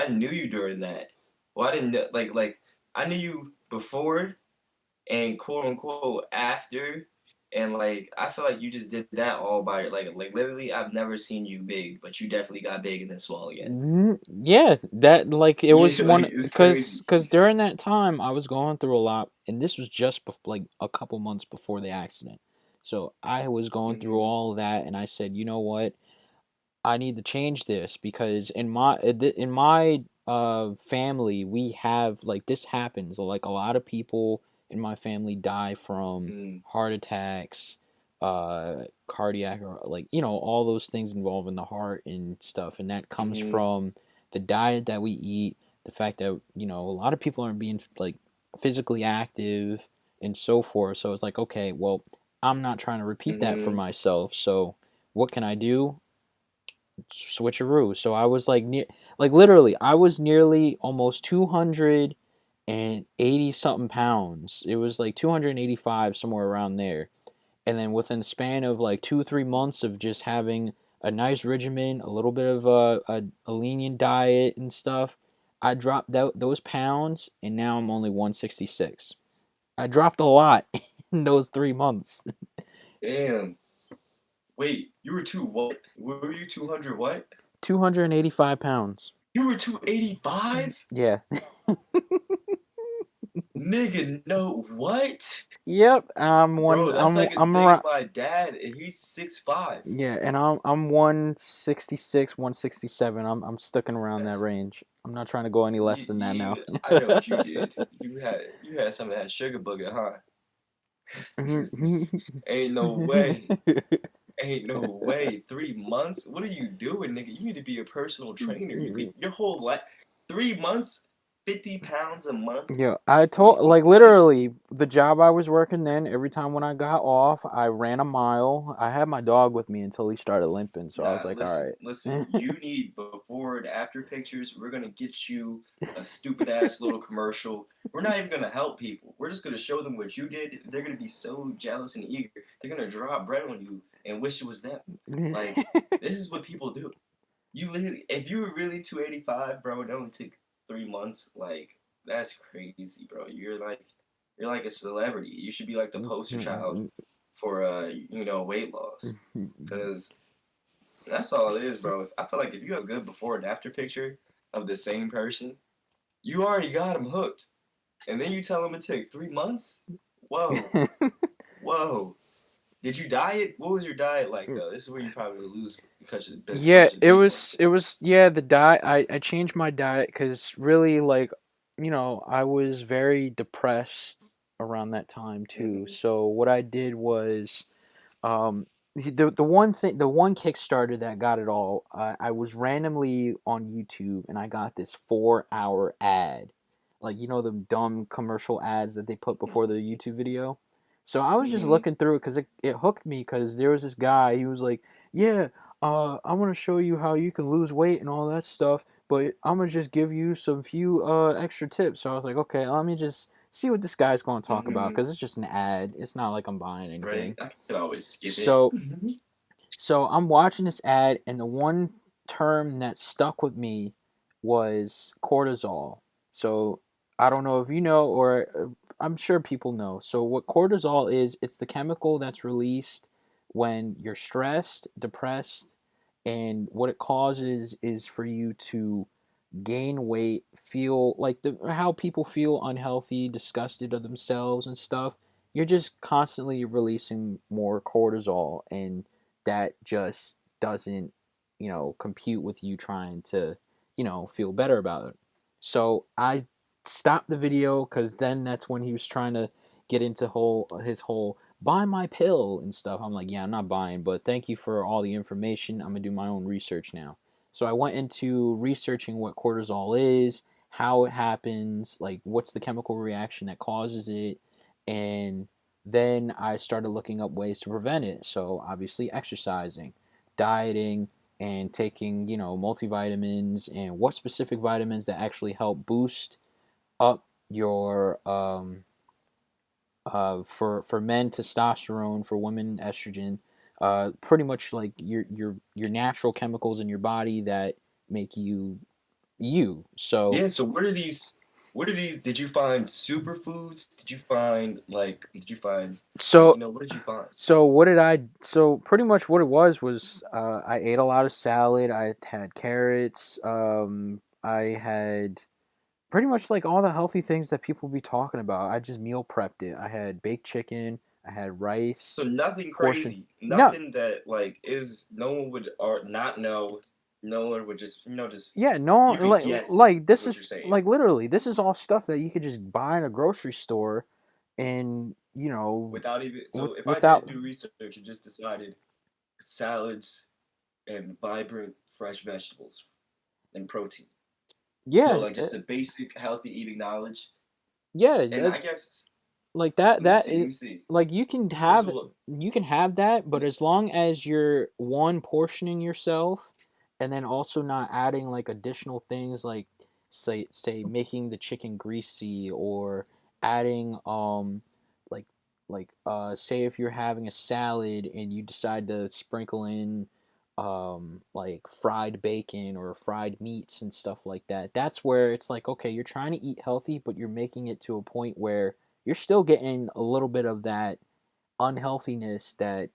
I knew you during that. Well, I didn't know, like I knew you before and quote unquote after, and like I feel like you just did that all by like literally. I've never seen you big, but you definitely got big and then small again. Yeah, that like it was Yeah, like one it's because crazy. because during that time I was going through a lot, and this was just like a couple months before the accident. So I was going through Hmm. all of that, and I said, you know what, I need to change this because in my family we have like this happens like a lot of people in my family die from Mm. heart attacks, cardiac or like all those things involving the heart and stuff, and that comes Hmm. from the diet that we eat, the fact that a lot of people aren't being like physically active and so forth. So it's like, okay, well, I'm not trying to repeat that for Hmm. myself, so what can I do? Switcheroo. So I was like literally, I was nearly almost 280 something pounds. It was like 285, somewhere around there. And then within the span of like 2 3 months of just having a nice regimen, a little bit of a lenient diet and stuff, I dropped out those pounds, and now I'm only 166. I dropped a lot in those 3 months. Damn. Wait, you were two what? Were you 200 what? 285 pounds. You were 285? Yeah. Nigga, no, what? Yep, I'm one. Bro, that's like as I'm big as around. my dad, and he's 6'5". Yeah, and I'm 166, 167. I'm sticking around that That's range. I'm not trying to go any less than that now. I know what you did. You had some of that sugar booger, huh? Ain't no way. Ain't no way. 3 months? What are you doing, nigga? You need to be a personal trainer. You could your whole life 3 months, 50 pounds a month. Yeah, I Come told on, like man. literally the job I was working then. Every time when I got off, I ran a mile. I had my dog with me until he started limping, so I was Nah, like, all listen, right. listen. You need before and after pictures. We're gonna get you a stupid ass little commercial. We're not even gonna help people. We're just gonna show them what you did. They're gonna be so jealous and eager. They're gonna drop bread on you and wish it was them. Like this is what people do. You literally, if you were really 285, bro, it only took 3 months. Like that's crazy, bro. You're like a celebrity. You should be like the poster child for weight loss. Cause that's all it is, bro. I feel like if you have a good before and after picture of the same person, you already got them hooked. And then you tell them it took 3 months? Whoa, whoa. Did you diet? What was your diet like though? This is where you probably lose Yeah, because of it big was ones. it was yeah, the diet. I changed my diet because really like I was very depressed around that time too. Hmm. So what I did was the one thing, the one Kickstarter that got it all. I was randomly on YouTube, and I got this 4 hour ad, like the dumb commercial ads that they put before the YouTube video. So I was just Hmm. looking through it because it hooked me because there was this guy. He was like, yeah, I want to show you how you can lose weight and all that stuff, but I'm gonna just give you some few extra tips. So I was like, okay, let me just see what this guy's going to talk about Hmm. because it's just an ad. It's not like I'm buying Right? anything. I could always skip it. So so I'm watching this ad, and the one term that stuck with me was cortisol. So I don't know if you know, or I'm sure people know. So what cortisol is, it's the chemical that's released when you're stressed, depressed, and what it causes is for you to gain weight, feel like how people feel unhealthy, disgusted of themselves and stuff. You're just constantly releasing more cortisol, and that just doesn't, compute with you trying to, feel better about it. So I stopped the video because then that's when he was trying to get into his whole buy my pill and stuff. I'm like, yeah, I'm not buying, but thank you for all the information. I'm gonna do my own research now. So I went into researching what cortisol is, how it happens, like what's the chemical reaction that causes it, and then I started looking up ways to prevent it. So obviously exercising, dieting, and taking, multivitamins and what specific vitamins that actually help boost up your for men testosterone, for women estrogen, pretty much like your natural chemicals in your body that make you you. So Yeah, so what are these did you find superfoods? Did you find so what did you find? so what did I so pretty much what it was I ate a lot of salad. I had carrots. I had pretty much like all the healthy things that people be talking about. I just meal prepped it. I had baked chicken. I had So rice, nothing portion. crazy. No, Nothing that like is no one would or not know. No one would just just yeah, no, you could like guess it, like is this what you're is saying. like literally this is all stuff that you could just buy in a grocery store, and Without even so with if I without didn't do research and just decided salads and vibrant fresh vegetables and protein. yeah, Like just a basic healthy eating knowledge. yeah, And I guess like that let me that see, let is, me see. like Because look, you can have that, but as long as you're one portioning yourself and then also not adding like additional things like say making the chicken greasy or adding like say if you're having a salad and you decide to sprinkle in like fried bacon or fried meats and stuff like that, that's where it's like, okay, you're trying to eat healthy but you're making it to a point where you're still getting a little bit of that unhealthiness that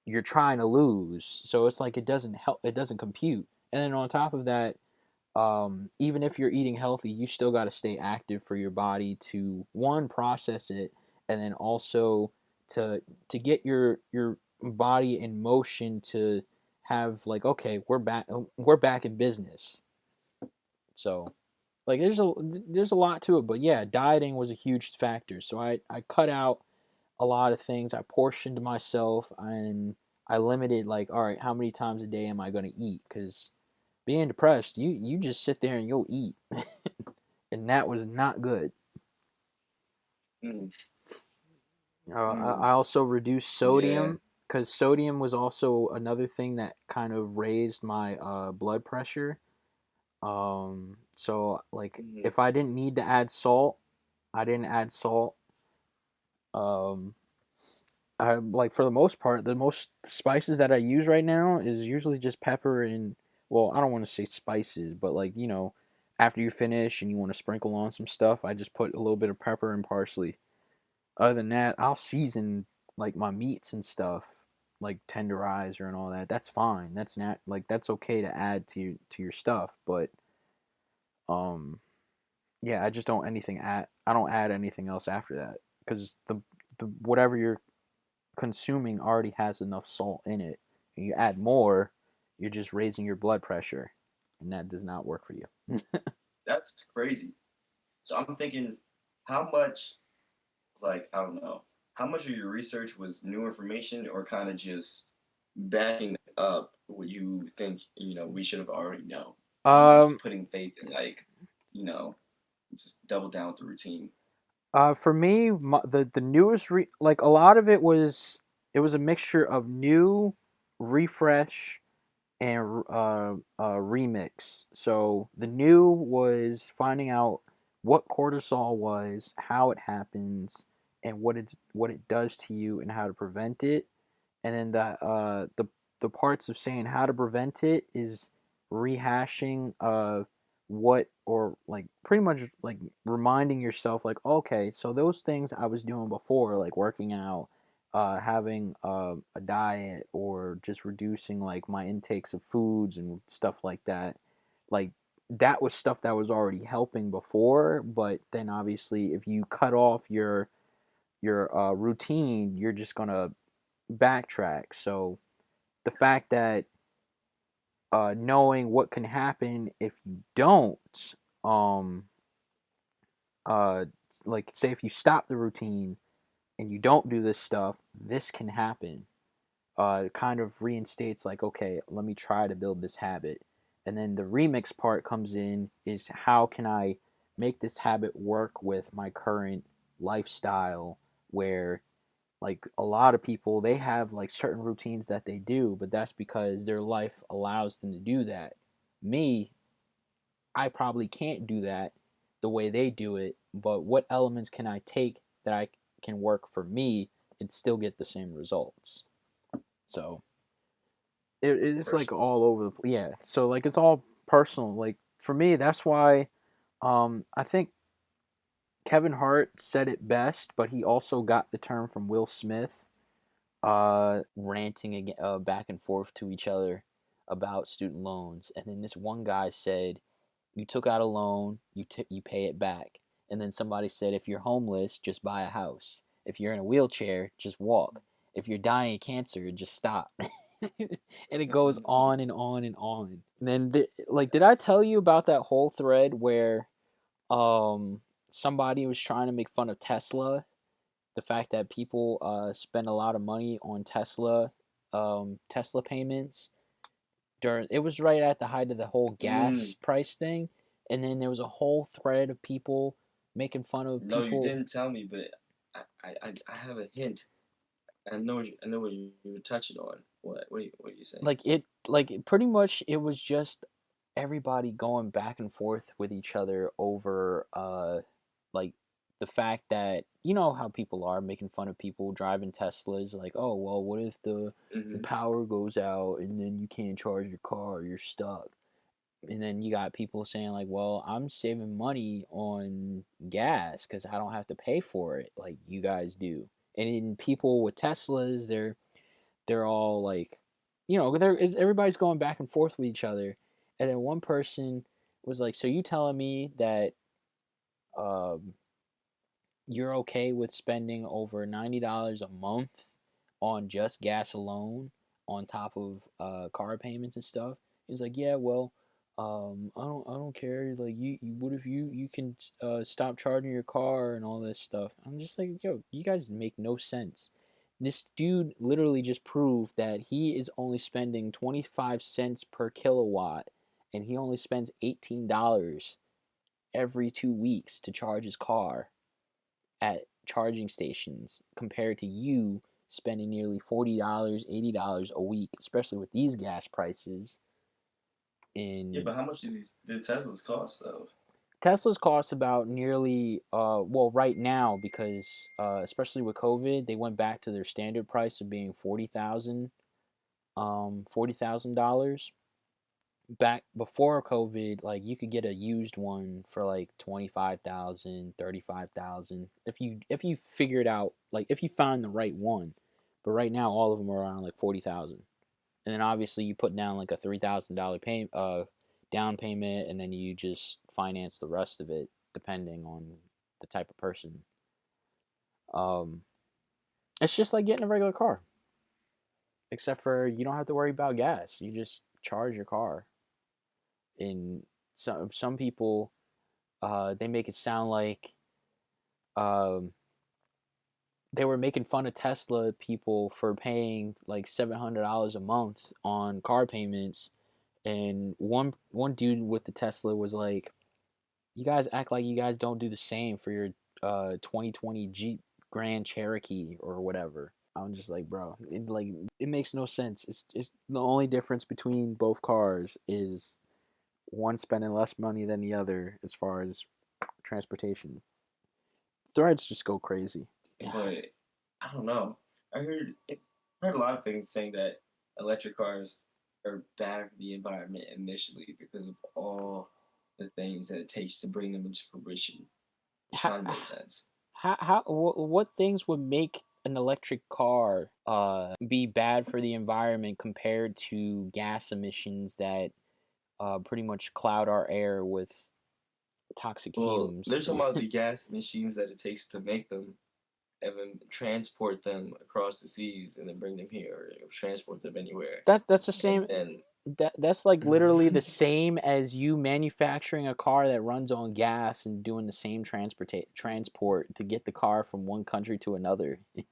you're trying to lose. So it's like it doesn't help, it doesn't compute. And then on top of that, even if you're eating healthy, you still got to stay active for your body to one process it, and then also to get your body in motion to have like, okay, we're back in business. So like there's a lot to it, but yeah, dieting was a huge factor. So I cut out a lot of things. I portioned myself, and I limited like, all right, how many times a day am I going to eat? Because being depressed, you just sit there and you'll eat, and that was not good. mm, I mm, also reduced yeah, sodium because sodium was also another thing that kind of raised my blood pressure. So like mm, if I didn't need to add salt, I didn't add salt. Um, I like for the most part, the most spices that I use right now is usually just pepper and, well, I don't want to say spices, but like, after you finish and you want to sprinkle on some stuff, I just put a little bit of pepper and parsley. Other than that, I'll season like my meats and stuff, like tenderizer and all that. That's fine. That's not like that's okay to add to your stuff, but um yeah, I just don't anything add I don't add anything else after that because the whatever you're consuming already has enough salt in it. And you add more, you're just raising your blood pressure, and that does not work for you. that's crazy. So I'm thinking, how much, like, I don't know, how much of your research was new information or kind of just backing up what you think, we should have already known? Just um, putting faith in, like, you know, just double down with the routine. for me, the newest like a lot of it was a mixture of new, refresh, and remix. So the new was finding out what cortisol was, how it happens, and what it does to you, and how to prevent it. And then the parts of saying how to prevent it is rehashing what, or like pretty much like reminding yourself like, okay, so those things I was doing before, like working out, having a diet, or just reducing like my intakes of foods and stuff like that, like that was stuff that was already helping before. But then obviously if you cut off your routine, you're just gonna backtrack. So the fact that knowing what can happen if you don't, um, uh, like say if you stop the routine and you don't do this stuff, this can happen. It kind of reinstates like, okay, let me try to build this habit. And then the remix part comes in is how can I make this habit work with my current lifestyle, where like a lot of people they have like certain routines that they do, but that's because their life allows them to do that. Me, I probably can't do that the way they do it, but what elements can I take that I can work for me and still get the same results? So it's like Personal. all over the, yeah, so like it's all personal. Like for me, that's why I think Kevin Hart said it best, but he also got the term from Will Smith, ranting again, back and forth to each other about student loans. And then this one guy said, "You took out a loan, you pay it back." And then somebody said, "If you're homeless, just buy a house. If you're in a wheelchair, just walk. If you're dying of cancer, just stop." And it goes on and on and on. And then, like, did I tell you about that whole thread where um somebody was trying to make fun of Tesla, the fact that people spend a lot of money on Tesla payments during, it was right at the height of the whole gas Mm, price thing, and then there was a whole thread of people making fun of no, you people. didn't tell me, but I have a hint. I know what you were touching on. What are you saying? Pretty much it was just everybody going back and forth with each other over like the fact that, you know how people are making fun of people driving Teslas, like, oh well, what if the Hmm. power goes out and then you can't charge your car, you're stuck. And then you got people saying like, well, I'm saving money on gas because I don't have to pay for it like you guys do. And in people with Teslas, they're all like, you know, everybody's going back and forth with each other. And then one person was like, so you telling me that um, you're okay with spending over $90 a month on just gas alone, on top of car payments and stuff? He's like, yeah, well, I don't care. Like, what if you can stop charging your car and all this stuff? I'm just like, yo, you guys make no sense. This dude literally just proved that he is only spending 25 cents per kilowatt, and he only spends $18 every 2 weeks to charge his car at charging stations, compared to you spending nearly $40, $80 a week, especially with these gas prices. Yeah, In but how much do these the Teslas cost though? Teslas cost about nearly well, right now, because especially with COVID, they went back to their standard price of being $40,000. Back before COVID, like, you could get a used one for like 25,000, 35,000 if you figured out, like, if you find the right one. But right now all of them are around like 40,000. And then obviously you put down like a $3,000 down payment, and then you just finance the rest of it depending on the type of person. Um it's just like getting a regular car, except for you don't have to worry about gas. You just charge your car. And some people, they make it sound like um, they were making fun of Tesla people for paying like $700 a month on car payments. And one dude with the Tesla was like, "You guys act like you guys don't do the same for your 2020 Jeep Grand Cherokee or whatever." I'm just like, bro, it makes no sense. It's the only difference between both cars is one spending less money than the other as far as transportation. Threads just go crazy. But I don't know. I heard a lot of things saying that electric cars are bad for the environment initially because of all the things that it takes to bring them into fruition, which How, kind of makes sense. what things would make an electric car be bad for the environment compared to gas emissions that pretty much cloud our air with toxic Well, fumes? they're talking about the gas machines that it takes to make them and then transport them across the seas and then bring them here or transport them anywhere. That's the same. And then That's like literally the same as you manufacturing a car that runs on gas and doing the same transport to get the car from one country to another. it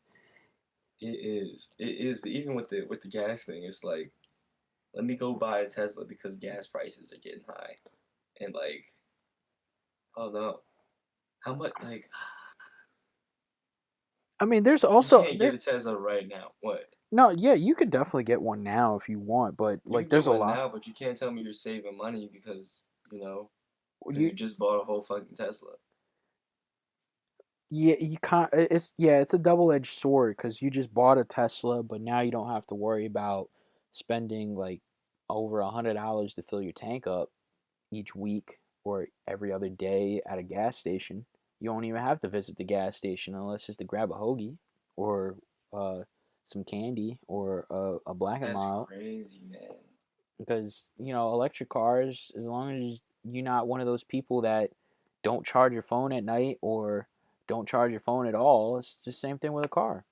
is, but even with the gas thing, it's like let me go buy a Tesla because gas prices are getting high. And like, oh no, how much like I mean, there's you also can't get there. a Tesla right now. What? No, yeah, you could definitely get one now if you want, but You like, can get there's a one lot. now, but you can't tell me you're saving money because You you just bought a whole fucking Tesla. Yeah, you can't. It's a double edged sword because you just bought a Tesla, but now you don't have to worry about spending like over $100 to fill your tank up. each week or every other day at a gas station. You don't even have to visit the gas station unless it's to grab a hoagie or uh, some candy or a Black and That's Mild. crazy, man. Because electric cars, as long as you're not one of those people that don't charge your phone at night or don't charge your phone at all, it's the same thing with a car.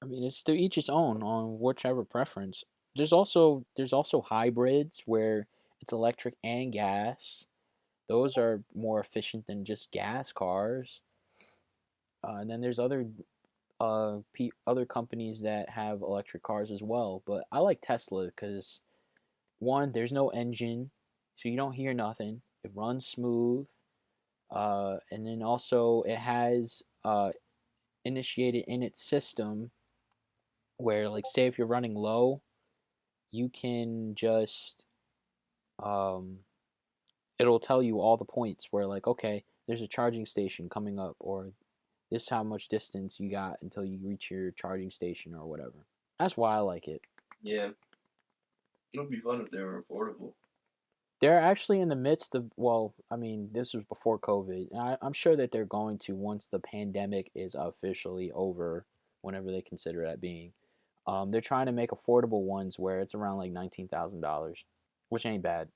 I mean, it's to each its own on whichever preference. There's also hybrids where it's electric and gas. Those are more efficient than just gas cars. And then there's other companies that have electric cars as well. But I like Tesla because one, there's no engine, so you don't hear nothing. It runs smooth, and then also it has initiated in its system where, like, say if you're running low, you can just um, it'll tell you all the points where, like, okay, there's a charging station coming up, or this is how much distance you got until you reach your charging station or whatever. That's why I like it. Yeah, it would be fun if they were affordable. They're actually in the midst of, well, I mean, this was before COVID. And I'm sure that they're going to, once the pandemic is officially over, whenever they consider that being. They're trying to make affordable ones where it's around like $19,000, which ain't bad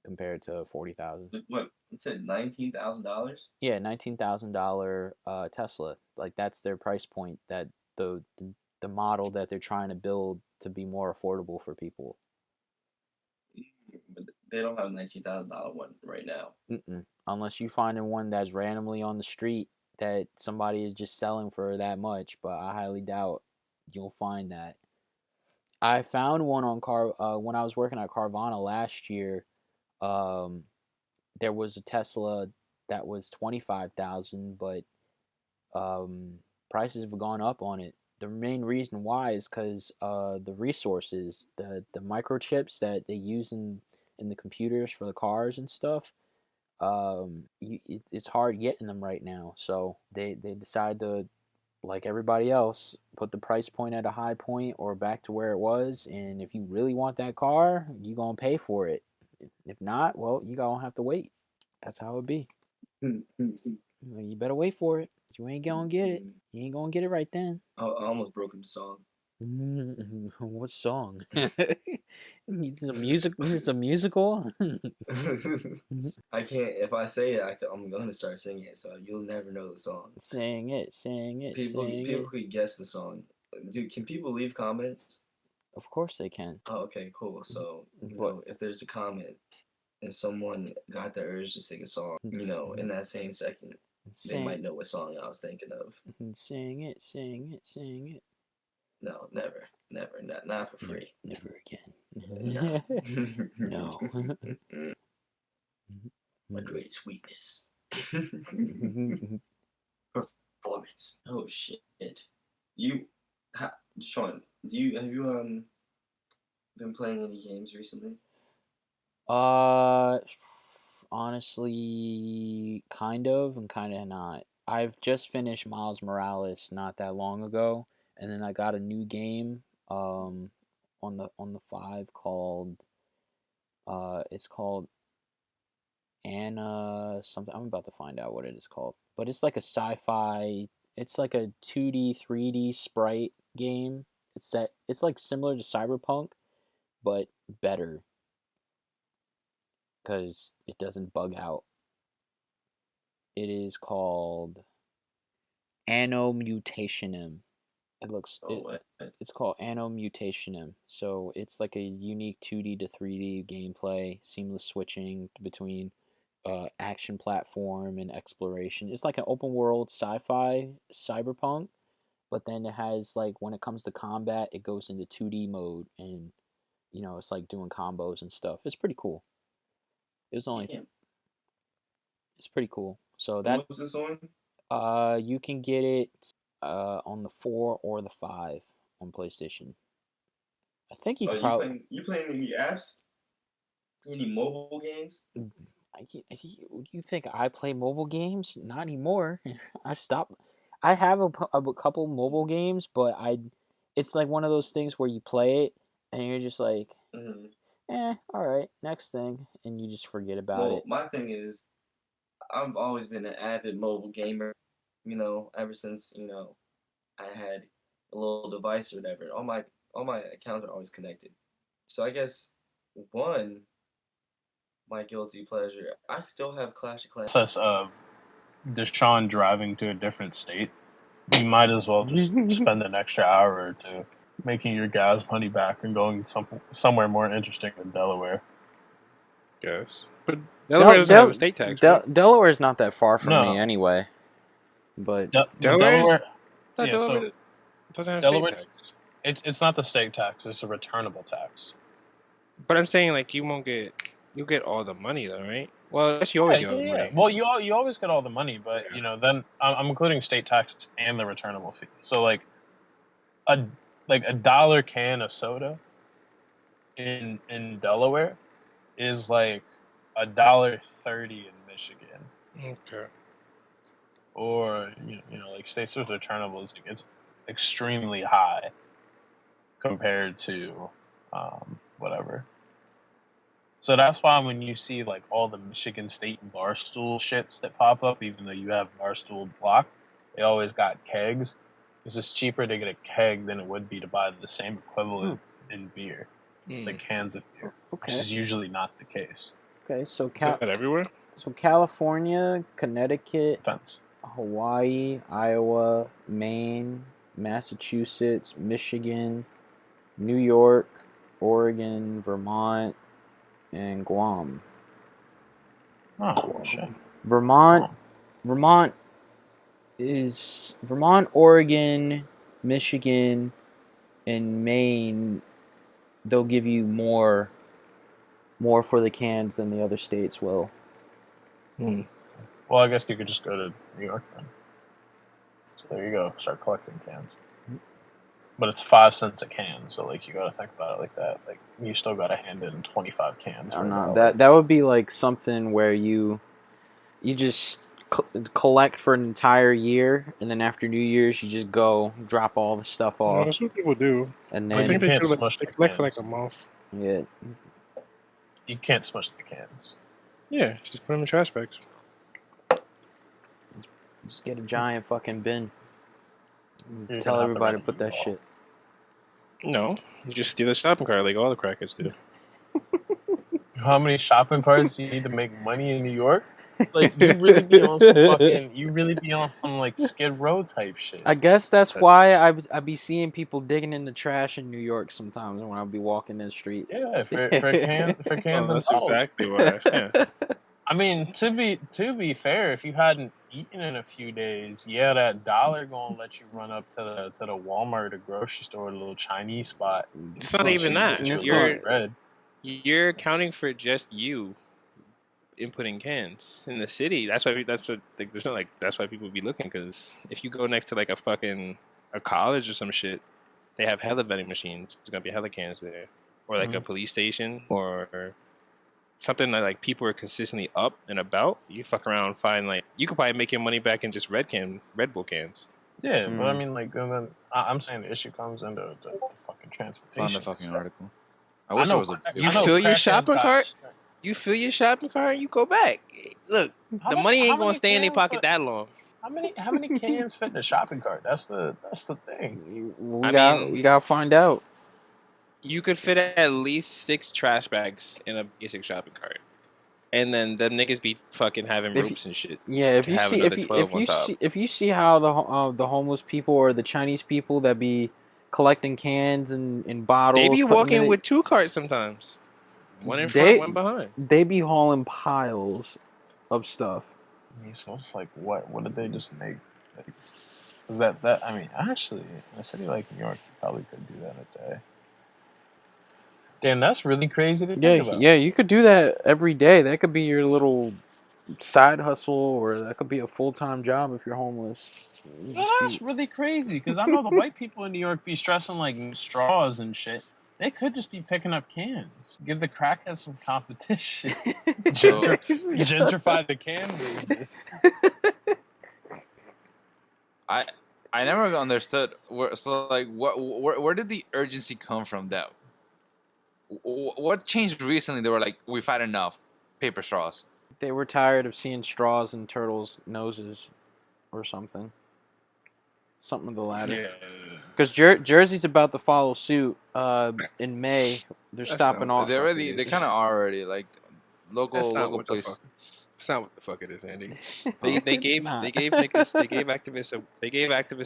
compared to 40,000. What? It said $19,000. Yeah, $19,000 Tesla. Like that's their price point. That the model that they're trying to build to be more affordable for people. But they don't have a $19,000 one right now. Mm-mm. Unless you find one that's randomly on the street that somebody is just selling for that much, but I highly doubt you'll find that. I found one on car when I was working at Carvana last year. Um, there was a Tesla that was 25,000, but um, prices have gone up on it. The main reason why is because the resources, the microchips that they use in the computers for the cars and stuff. It's hard getting them right now. So they decide to, like everybody else, put the price point at a high point or back to where it was. And if you really want that car, you gonna pay for it. If not, well, you gonna have to wait. That's how it be. Well, you better wait for it. You ain't gonna get it. You ain't gonna get it right then. I almost broke into song. What song? It's a music. It's a musical. I can't. If I say it, I'm gonna start singing it, so you'll never know the song. Sing it, sing it, sing People it. could guess the song. Dude, can people leave comments? Of course they can. Oh, okay, cool. So But if there's a comment and someone got the urge to sing a song, in that same second, they might know what song I was thinking of. Sing it, sing it, sing it. No, never, never, not for free. Never again. No. No. My greatest weakness. Performance. Oh shit. You, Sean, have you been playing any games recently? uh, Honestly, kind of and kind of not. I've just finished Miles Morales not that long ago, and then I got a new game on the 5 called it's called Anna something. I'm about to find out what it is called. But it's like a sci-fi, it's like a 2D 3D sprite game. It's like similar to Cyberpunk but better cuz it doesn't bug out. It is called Anno Mutationem. It looks Oh, it what? it's called Anno Mutationem. So it's like a unique 2D to 3D gameplay, seamless switching between action platform and exploration. It's like an open world sci-fi cyberpunk, but then it has, like, when it comes to combat, it goes into 2D mode, and it's like doing combos and stuff. It's pretty cool. It was only Damn. It's pretty cool. So And that what's this on? you can get it on the 4 or the 5 on PlayStation. I think you Are could probably. you playing any apps? Any mobile games? You think I play mobile games? Not anymore. I stopped. I have a couple mobile games, but it's like one of those things where you play it and you're just like, Mm-hmm. All right, next thing, and you just forget about Well, it. my thing is, I've always been an avid mobile gamer. Ever since I had a little device or whatever. All my accounts are always connected. So I guess one my guilty pleasure. I still have Clash of Clans. Process of Deshaun driving to a different state, you might as well just spend an extra hour or two making your gas money back and going somewhere more interesting than Delaware. Yes, but Delaware doesn't have a state tax, right? Delaware's not that far from me No, anyway. But Delaware yeah. So doesn't have Delaware, state tax. it's not the state tax; it's a returnable tax. But I'm saying like you'll get all the money though, right? Well, I guess you always get all the money. Well, you always get all the money, but then I'm including state taxes and the returnable fee. So a a dollar can of soda in Delaware is like $1.30 in Michigan. Okay. Or like states with returnables, it's extremely high compared to whatever. So that's why when you see like all the Michigan State Barstool shits that pop up, even though you have Barstool Block, they always got kegs. Because it's cheaper to get a keg than it would be to buy the same equivalent in beer, like cans of beer, which is usually not the case. Okay, so Is that everywhere? So California, Connecticut, Depends. Hawaii, Iowa, Maine, Massachusetts, Michigan, New York, Oregon, Vermont, and Guam. Oh shit. Vermont, Oregon, Michigan, and Maine. They'll give you more for the cans than the other states will. Well, I guess you could just go to New York then. So there you go. Start collecting cans. But it's 5 cents a can, so like you gotta think about it like that. Like you still gotta hand in 25 cans. No, that would be like something where you just collect for an entire year, and then after New Year's you just go drop all the stuff off. That's what people do. And I then think they collect for like a month. Yeah. You can't smush the cans. Yeah, just put them in trash bags. Just get a giant fucking bin. You're Tell gonna have to everybody to rent put that U-Haul. shit. No, you just steal a shopping cart like all the crackheads do. How many shopping carts you need to make money in New York? Like you really be on some like Skid Row type shit. I guess that's why I be seeing people digging in the trash in New York sometimes when I be walking in the streets. Yeah, for cans and that's bottles. exactly why. Yeah. I mean, to be fair, if you hadn't eaten in a few days, that $1 gonna let you run up to the Walmart or grocery store, the little Chinese spot. It's not even that. You're accounting for just you inputting cans in the city. That's why that's why people be looking, because if you go next to like a college or some shit, they have hella vending machines. There's gonna be hella cans there, or like a police station or something that like people are consistently up and about. You fuck around and find like you could probably make your money back in just Red Bull cans. Yeah, but I mean, like, I'm saying the issue comes into the fucking transportation. Found the fucking article. I wish it was You fill your shopping cart. You fill your shopping cart. You go back. Look, the money ain't gonna stay in their pocket that long. How many cans fit in the shopping cart? That's the thing. We gotta find out. You could fit at least 6 trash bags in a basic shopping cart, and then them niggas be fucking having ropes and shit. Yeah, if you see how the homeless people or the Chinese people that be collecting cans and bottles, they be walking with 2 carts sometimes, one in front, one behind. They be hauling piles of stuff. I mean, so it's like, what did they just make? Like, that I mean, actually, in a city like New York, you probably could do that a day. Damn, that's really crazy to think about. Yeah, you could do that every day. That could be your little side hustle, or that could be a full-time job if you're homeless. That's really crazy, because I know the white people in New York be stressing like straws and shit. They could just be picking up cans. Give the crackheads some competition. Gentrify the can business. I never understood where did the urgency come from that what changed recently? They were like, we've had enough paper straws. They were tired of seeing straws in turtles' noses, or something. Something of the latter. Because Jersey's about to follow suit. In May, they're stopping off. They kind of are already like local place. That's not what the fuck it is, Andy. They gave activists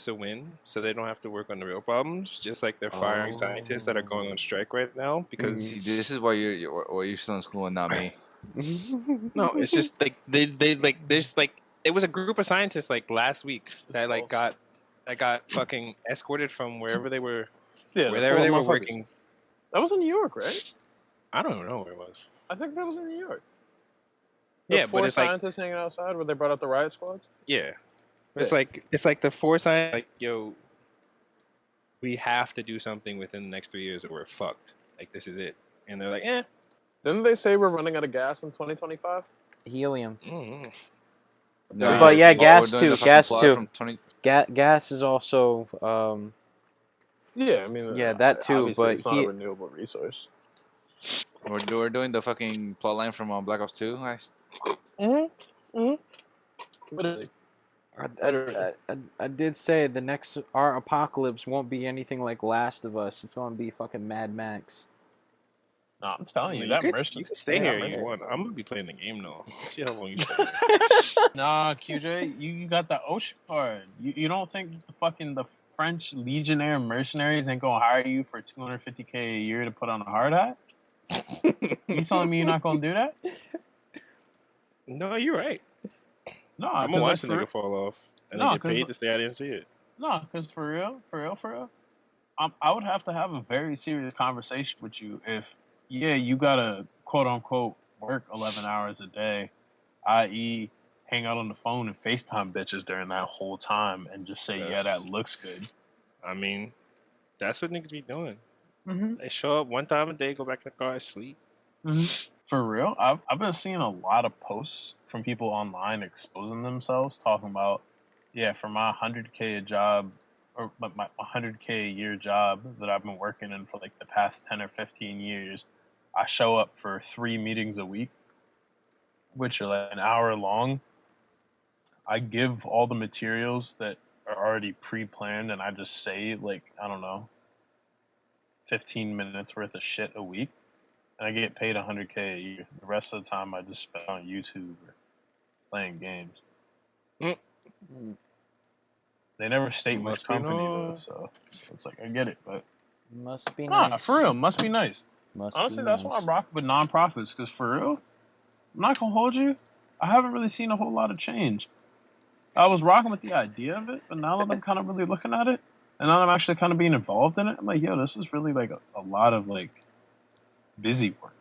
a win, so they don't have to work on the real problems. Just like they're firing scientists that are going on strike right now because See, this is why you're still in school and not me. No, it's just like it was a group of scientists like last week that got fucking escorted from wherever they were. Yeah, wherever they were working. That was in New York, right? I don't know where it was. I think that was in New York. Yeah, but four it's scientists hanging outside where they brought out the riot squads. Yeah, it's like the four scientists like, yo, we have to do something within the next 3 years or we're fucked. Like this is it, and they're like, eh. Didn't they say we're running out of gas in 2025? Helium. Mm-hmm. No, But yeah, gas we're doing too. the fucking Gas plot too. from 20 Gas is also. Yeah, I mean. Yeah, that too. Obviously But it's not a renewable resource. We're doing the fucking plot line from Black Ops 2, guys. I did say our apocalypse won't be anything like Last of Us. It's gonna be fucking Mad Max. No, I'm telling you, You that can stay here if you want. I'm gonna be playing the game though. See how long you stay here. Nah, QJ, you got the ocean card. You don't think the French Legionnaire mercenaries ain't gonna hire you for $250K a year to put on a hard hat? You telling me you're not gonna do that? No, you're right. No, I'm gonna watch the nigga fall off and then get paid to say I didn't see it. No, because for real, I would have to have a very serious conversation with you if, yeah, you gotta quote unquote work 11 hours a day, i.e., hang out on the phone and FaceTime bitches during that whole time and just say, yeah, that looks good. I mean, that's what niggas be doing. Mm-hmm. They show up one time a day, go back to the car, and sleep. Mm-hmm. For real, I've been seeing a lot of posts from people online exposing themselves, talking about, yeah, for my 100K a job, or my 100K a year job that I've been working in for like the past 10 or 15 years, I show up for 3 meetings a week, which are like an hour long. I give all the materials that are already pre-planned, and I just say, like, I don't know, 15 minutes worth of shit a week. And I get paid 100K a year. The rest of the time, I just spend on YouTube or playing games. They never state which company though, so it's like I get it, but must be nice. For real, must be nice. Honestly, that's why I rock with nonprofits, because for real, I'm not gonna hold you. I haven't really seen a whole lot of change. I was rocking with the idea of it, but now that I'm kind of really looking at it, and now I'm actually kind of being involved in it, I'm like, yo, this is really like a lot of like busy work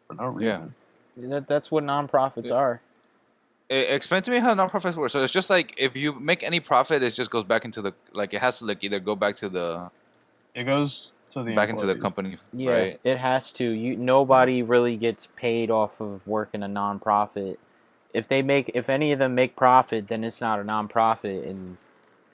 for no reason. Yeah. That's what nonprofits are. Explain to me how nonprofits work. So it's just like if you make any profit, it just goes back into the it has to like either go back to the. It goes to the back employees. into the company. Yeah, right? It has to. Nobody really gets paid off of working a nonprofit. If any of them make profit, then it's not a nonprofit, and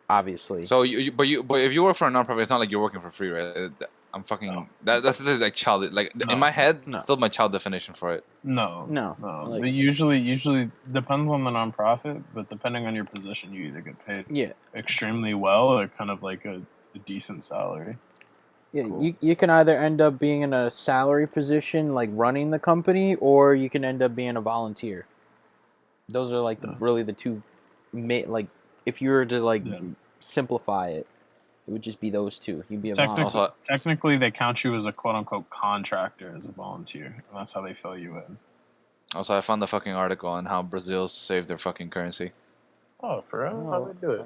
obviously. So but if you work for a nonprofit, it's not like you're working for free, right? I'm fucking that's like child in my head. Still my child definition for it. No. Like, they usually depends on the nonprofit, but depending on your position, you either get paid extremely well or kind of like a decent salary. Yeah, cool. You can either end up being in a salary position, like running the company, or you can end up being a volunteer. Those are like really the two, like if you were to simplify it, it would just be those two. You'd be a volunteer. Technically, they count you as a quote-unquote contractor, as a volunteer, and that's how they fill you in. Also, I found the fucking article on how Brazil saved their fucking currency. Oh, for real? How they do it?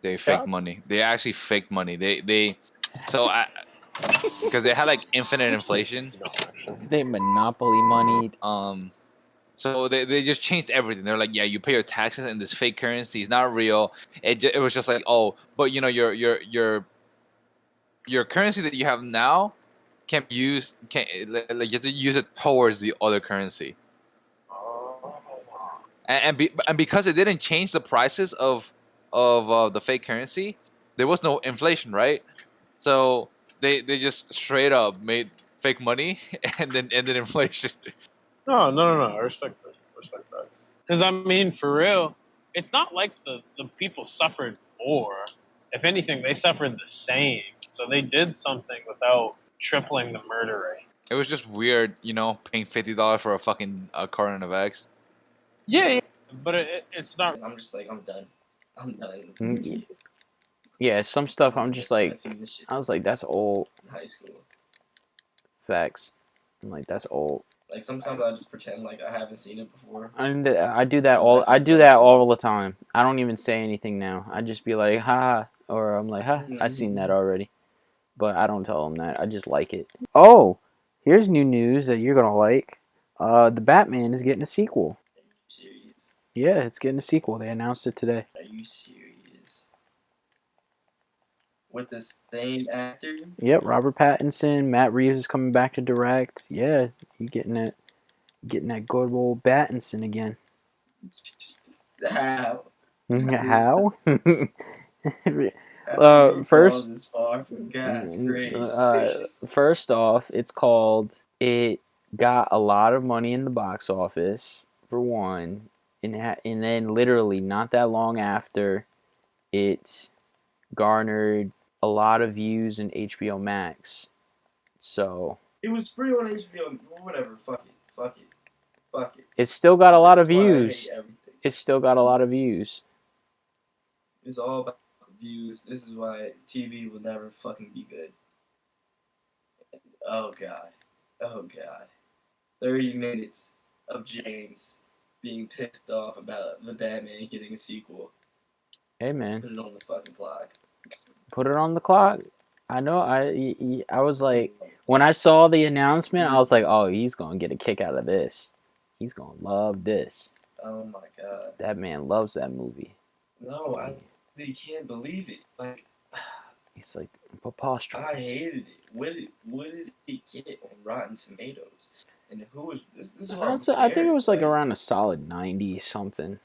They fake money. They actually fake money. Because they had like infinite inflation. They monopoly moneyed. So they just changed everything. They're like, yeah, you pay your taxes in this fake currency. It's not real. It was just like, oh, but you know your currency that you have now can't be used. You have to use it towards the other currency. And because it didn't change the prices of the fake currency, there was no inflation, right? So they just straight up made fake money and then inflation. No. I respect that. Because I mean, for real, it's not like the people suffered more. If anything, they suffered the same. So they did something without tripling the murder rate. It was just weird, paying $50 for a fucking carton of eggs. Yeah, but it's not. I'm just like, I'm done. Yeah, some stuff I'm just like, shit I was like, that's old. in high school. Facts. I'm like, that's old. Like sometimes I just pretend like I haven't seen it before. And I do that all. I do that all the time. I don't even say anything now. I just be like, ha, or I'm like, ha, I seen that already. But I don't tell them that. I just like it. Oh, here's new news that you're gonna like. The Batman is getting a sequel. Are you serious? Yeah, it's getting a sequel. They announced it today. Are you serious? With the same actor? Yep, Robert Pattinson. Matt Reeves is coming back to direct. Yeah, you getting that good old Pattinson again. How? How? First, this far from God's grace. First off, it got a lot of money in the box office for one, and then literally not that long after, it garnered a lot of views in HBO Max. So it was free on HBO. Whatever. Fuck it. It's still got a lot of views. It's still got a lot of views. It's all about views. This is why TV will never fucking be good. Oh god. 30 minutes of James being pissed off about the Batman getting a sequel. Hey man, put it on the fucking clock. Put it on the clock. I know. I was like, when I saw the announcement, I was like, oh, he's gonna get a kick out of this. He's gonna love this. Oh my god. That man loves that movie. No, I really can't believe it. Like, he's like preposterous. I hated it. What did it get on Rotten Tomatoes? And who was this? I think it was like around a solid 90 something.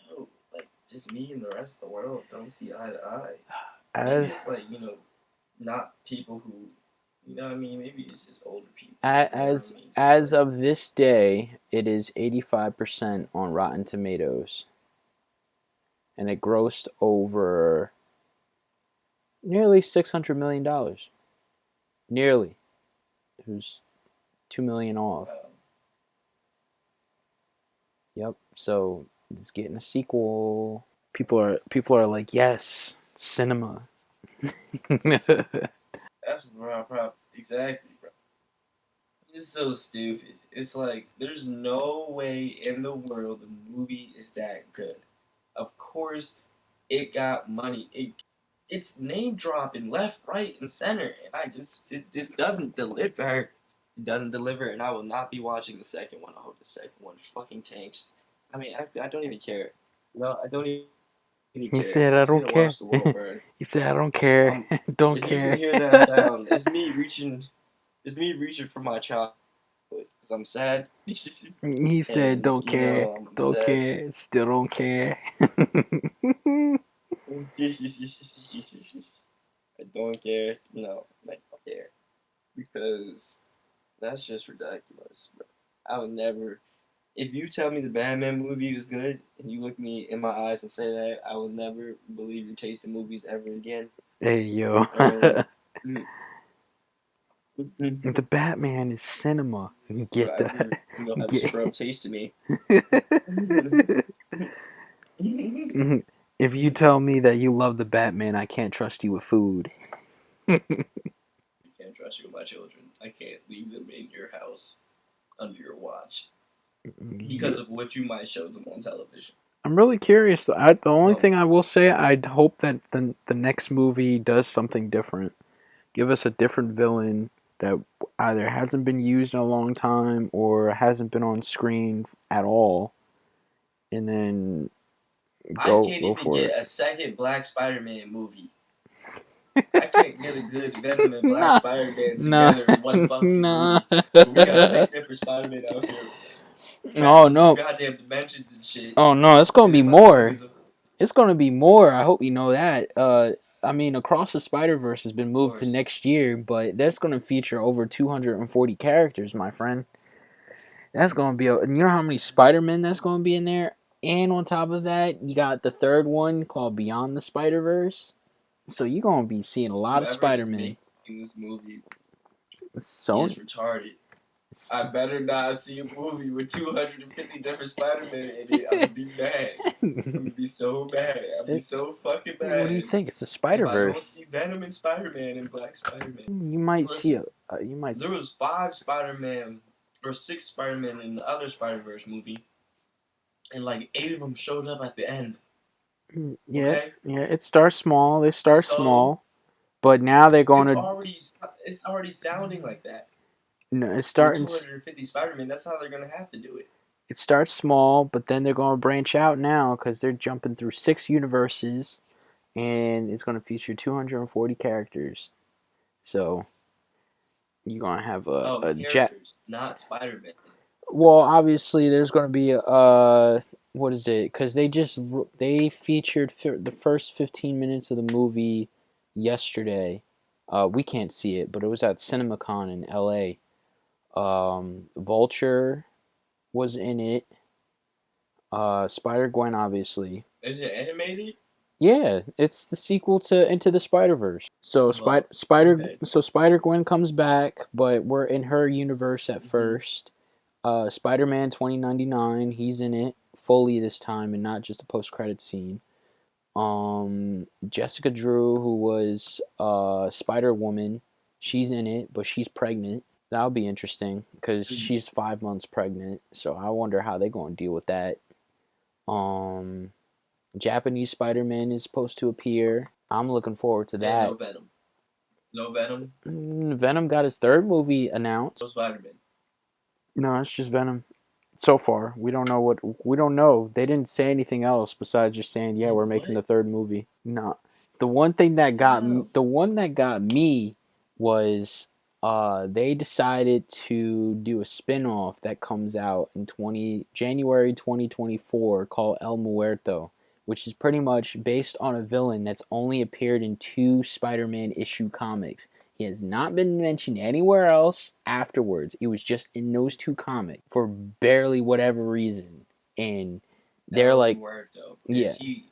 No, like just me and the rest of the world don't see eye to eye. Maybe it's like, not people who, what I mean? Maybe it's just older people. As of this day, it is 85% on Rotten Tomatoes. And it grossed over nearly $600 million. Nearly. It was $2 million off. Yep. So it's getting a sequel. People are like, yes, cinema. That's bro. Exactly, bro. It's so stupid. It's like there's no way in the world the movie is that good. Of course, it got money. It's name dropping left, right, and center, and it just doesn't deliver. It doesn't deliver, and I will not be watching the second one. I hope the second one fucking tanks. I mean, I don't even care. No, I don't even care. He said, "I don't care." He said, "I don't care. Don't care." You can hear that sound. It's me reaching. It's me reaching for my child. Because I'm sad. He said, "Don't care. Don't sad. Care. Still don't care." I don't care. No, I don't care. Because that's just ridiculous, bro. I would never. If you tell me the Batman movie is good, and you look me in my eyes and say that, I will never believe your taste in movies ever again. Hey, yo. The Batman is cinema. Get that. You don't have a scrub taste to me. If you tell me that you love the Batman, I can't trust you with food. I can't trust you with my children. I can't leave them in your house under your watch because of what you might show them on television. I'm really curious. The only thing I will say, I'd hope that the next movie does something different. Give us a different villain that either hasn't been used in a long time or hasn't been on screen at all, and then go for it. I can't even get a second Black Spider-Man movie. I can't get a good Venom and Black Spider-Man together in one fucking movie. We got 6 different Spider-Man out here. Oh no! Goddamn dimensions and shit. Oh no! It's gonna be more. It's gonna be more. I hope you know that. I mean, Across the Spider-Verse has been moved to next year, but that's going to feature over 240 characters, my friend. That's going to be, you know how many Spider-Men that's going to be in there? And on top of that, you got the third one called Beyond the Spider-Verse. So you're going to be seeing a lot of Spider-Man. In this movie, so is retarded. I better not see a movie with 250 different Spider-Man in it. I'm going to be mad. I'm going to be so mad. I'm going to be so fucking mad. What do you think? It's a Spider-Verse. If I don't see Venom and Spider-Man and Black Spider-Man. You might see a... There was 5 Spider-Man or 6 Spider-Man in the other Spider-Verse movie. And like 8 of them showed up at the end. Yeah, okay? Yeah. It starts small. They start small. But now they're going It's already sounding like that. No, it's starting. 250 Spider-Man. That's how they're gonna have to do it. It starts small, but then they're going to branch out now because they're jumping through 6 universes, and it's going to feature 240 characters. So you're going to have a jet. Not Spider-Man. Well, obviously there's going to be what is it? Because they featured the first 15 minutes of the movie yesterday. We can't see it, but it was at CinemaCon in LA. Vulture was in it. Spider-Gwen, obviously. Is it animated? Yeah, it's the sequel to Into the Spider-Verse. So Spider-Gwen comes back, but we're in her universe at first. Spider-Man 2099, he's in it fully this time and not just a post-credit scene. Jessica Drew, who was Spider-Woman, she's in it, but she's pregnant. That'll be interesting because she's 5 months pregnant. So I wonder how they're going to deal with that. Japanese Spider-Man is supposed to appear. I'm looking forward to that. No Venom. Venom got his 3rd movie announced. No Spider-Man. No, it's just Venom. So far, we don't know. They didn't say anything else besides just saying, "Yeah, we're making the 3rd movie." No, the one that got me was they decided to do a spin-off that comes out in January 2024 called El Muerto, which is pretty much based on a villain that's only appeared in 2 Spider-Man issue comics. He has not been mentioned anywhere else afterwards. It was just in those 2 comics for barely whatever reason. And they're like, Is he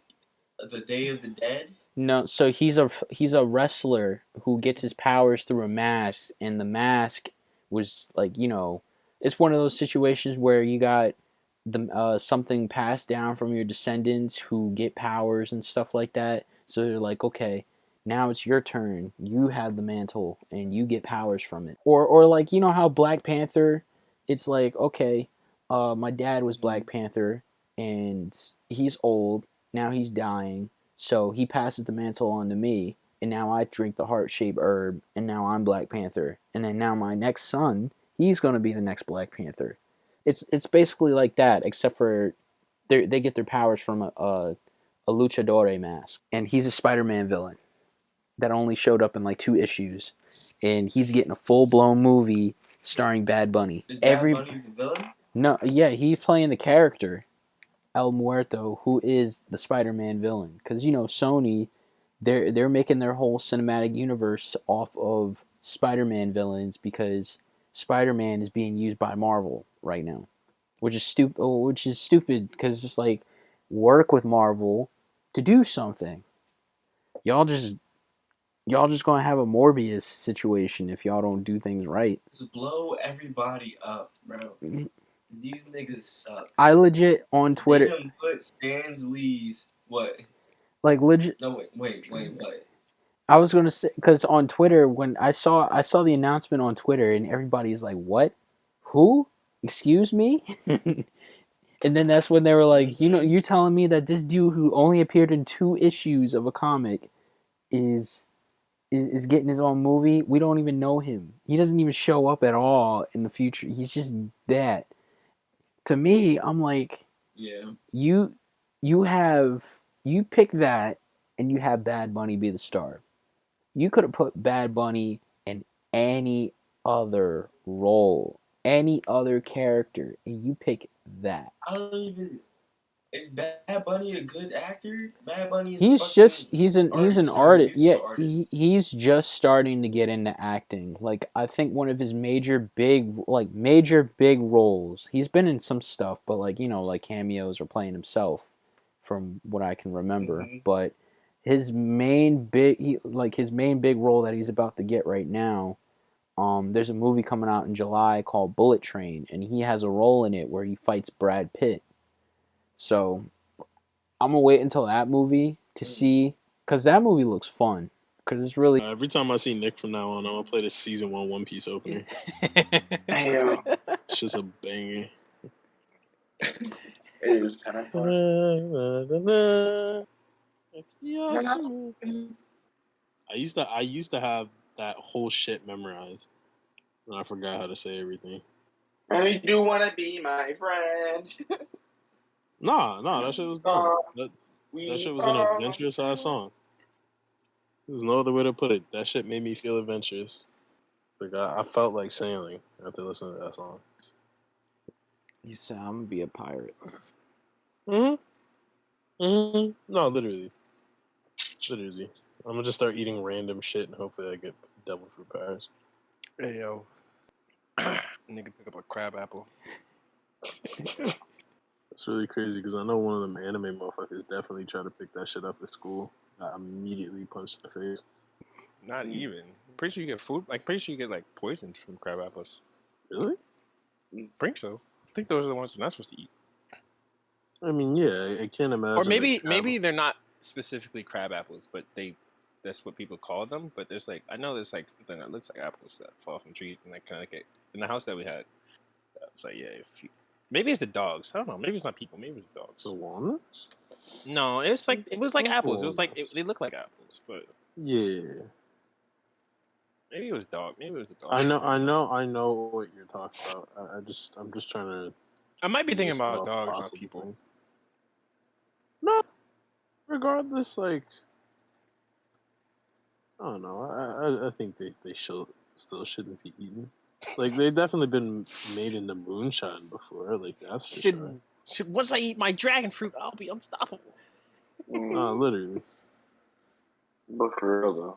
the Day of the Dead? No, so he's a wrestler who gets his powers through a mask, and the mask was like, it's one of those situations where you got something passed down from your descendants who get powers and stuff like that. So they're like, okay, now it's your turn. You have the mantle, and you get powers from it. Or like, how Black Panther, it's like, okay, my dad was Black Panther, and he's old. Now he's dying. So he passes the mantle on to me, and now I drink the heart-shaped herb, and now I'm Black Panther. And then now my next son, he's going to be the next Black Panther. It's basically like that, except for they get their powers from a luchador mask. And he's a Spider-Man villain that only showed up in like 2 issues. And he's getting a full-blown movie starring Bad Bunny. Is Bad Bunny the villain? No, yeah, he's playing the character El Muerto, who is the Spider-Man villain. Because, Sony, they're making their whole cinematic universe off of Spider-Man villains because Spider-Man is being used by Marvel right now. Which is stupid because it's like, work with Marvel to do something. Y'all just gonna have a Morbius situation if y'all don't do things right. Just blow everybody up, bro. These niggas suck. I legit on Twitter. They done put Stan Lee's what? Like legit. No wait, what? I was gonna say because on Twitter when I saw the announcement on Twitter and everybody's like, "What? Who? Excuse me?" And then that's when they were like, you're telling me that this dude who only appeared in 2 issues of a comic is getting his own movie? We don't even know him. He doesn't even show up at all in the future. He's just that. To me, I'm like, yeah. You pick that and you have Bad Bunny be the star. You could have put Bad Bunny in any other role, any other character, and you pick that. I don't even Is Bad Bunny a good actor? Bad Bunny is He's fucking just he's an artist, artist. Yeah, musical artist. he's just starting to get into acting. Like I think one of his major big roles. He's been in some stuff, but like like cameos or playing himself, from what I can remember. Mm-hmm. But his main big role that he's about to get right now. There's a movie coming out in July called Bullet Train, and he has a role in it where he fights Brad Pitt. So I'm gonna wait until that movie to see, cause that movie looks fun. Cause it's really. Every time I see Nick from now on, I'm gonna play the season 1 One Piece opener. Damn. It's just a banger. It is kind of fun. I used to have that whole shit memorized, and I forgot how to say everything. I do want to be my friend. Nah, that shit was dumb. That shit was an adventurous ass song. There's no other way to put it. That shit made me feel adventurous. Like I felt like sailing after listening to that song. You said I'm gonna be a pirate. No, literally. I'm gonna just start eating random shit and hopefully I get devil fruit pies. Hey yo, nigga, pick up a crab apple. It's really crazy because I know one of them anime motherfuckers definitely tried to pick that shit up at school. I immediately punched in the face. Not even. Pretty sure you get food. Like pretty sure you get like poisoned from crab apples. Really? Think so. I think those are the ones we're not supposed to eat. I mean, yeah, I can't imagine. Or maybe they're not specifically crab apples, but that's what people call them. But there's like I know there's like something that looks like apples that fall from trees in like Connecticut. In the house that we had, it's like maybe it's the dogs. I don't know. Maybe it's not people. Maybe it's the dogs. The walnuts? No, it was like apples. It was like they look like apples, but yeah. Maybe it was dog. Maybe it was the dog. I know what you're talking about. I'm just trying to. I might be thinking about dogs, not people. Things. No, regardless, like I don't know. I think they still shouldn't be eaten. Like they've definitely been made into moonshine before. Like that's for sure. Once I eat my dragon fruit, I'll be unstoppable. No, literally. But for real though.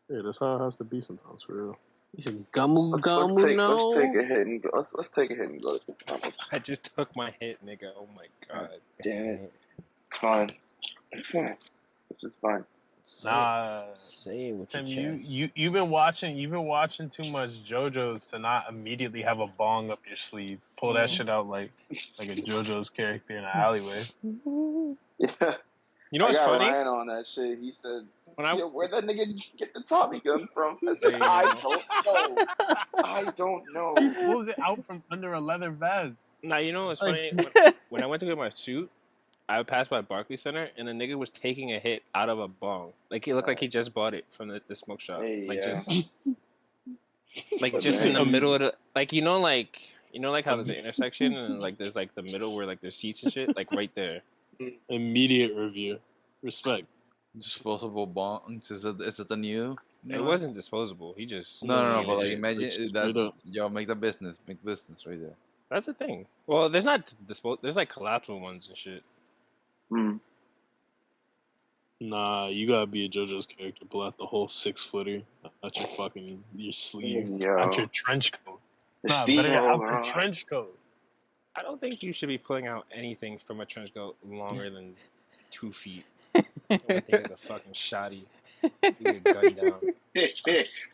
Yeah, that's how it has to be sometimes. For real. You said Let's take a hit and go. Let's take a hit and go to the I just took my hit, nigga. Oh my god. Damn it. It's fine. It's fine. It's just fine. Say it with Tim, your chest. you've been watching too much JoJo's to not immediately have a bong up your sleeve. Pull that shit out like a JoJo's character in an alleyway. Yeah. You know what's funny? Ryan on that shit. He said, "Where'd that nigga get the Tommy gun from?" I said, I don't know. He pulled it out from under a leather vest. Nah, you know what's funny? When I went to get my suit, I passed by Barclays Center, and a nigga was taking a hit out of a bong. Like he looked like he just bought it from the smoke shop. Hey, just in the middle of the like how there's the intersection and like there's like the middle where like there's seats and shit, like right there. Immediate review. Respect. Disposable bongs. Is it the new? It wasn't disposable. He just No. But like imagine that. Yo, make business right there. That's the thing. Well, there's not there's like collapsible ones and shit. Nah, you gotta be a JoJo's character. Pull out the whole 6-footer out your sleeve, out your trench coat. Better out the trench coat. I don't think you should be pulling out anything from a trench coat longer than 2 feet. So I think it's a fucking shoddy. You get gunned down.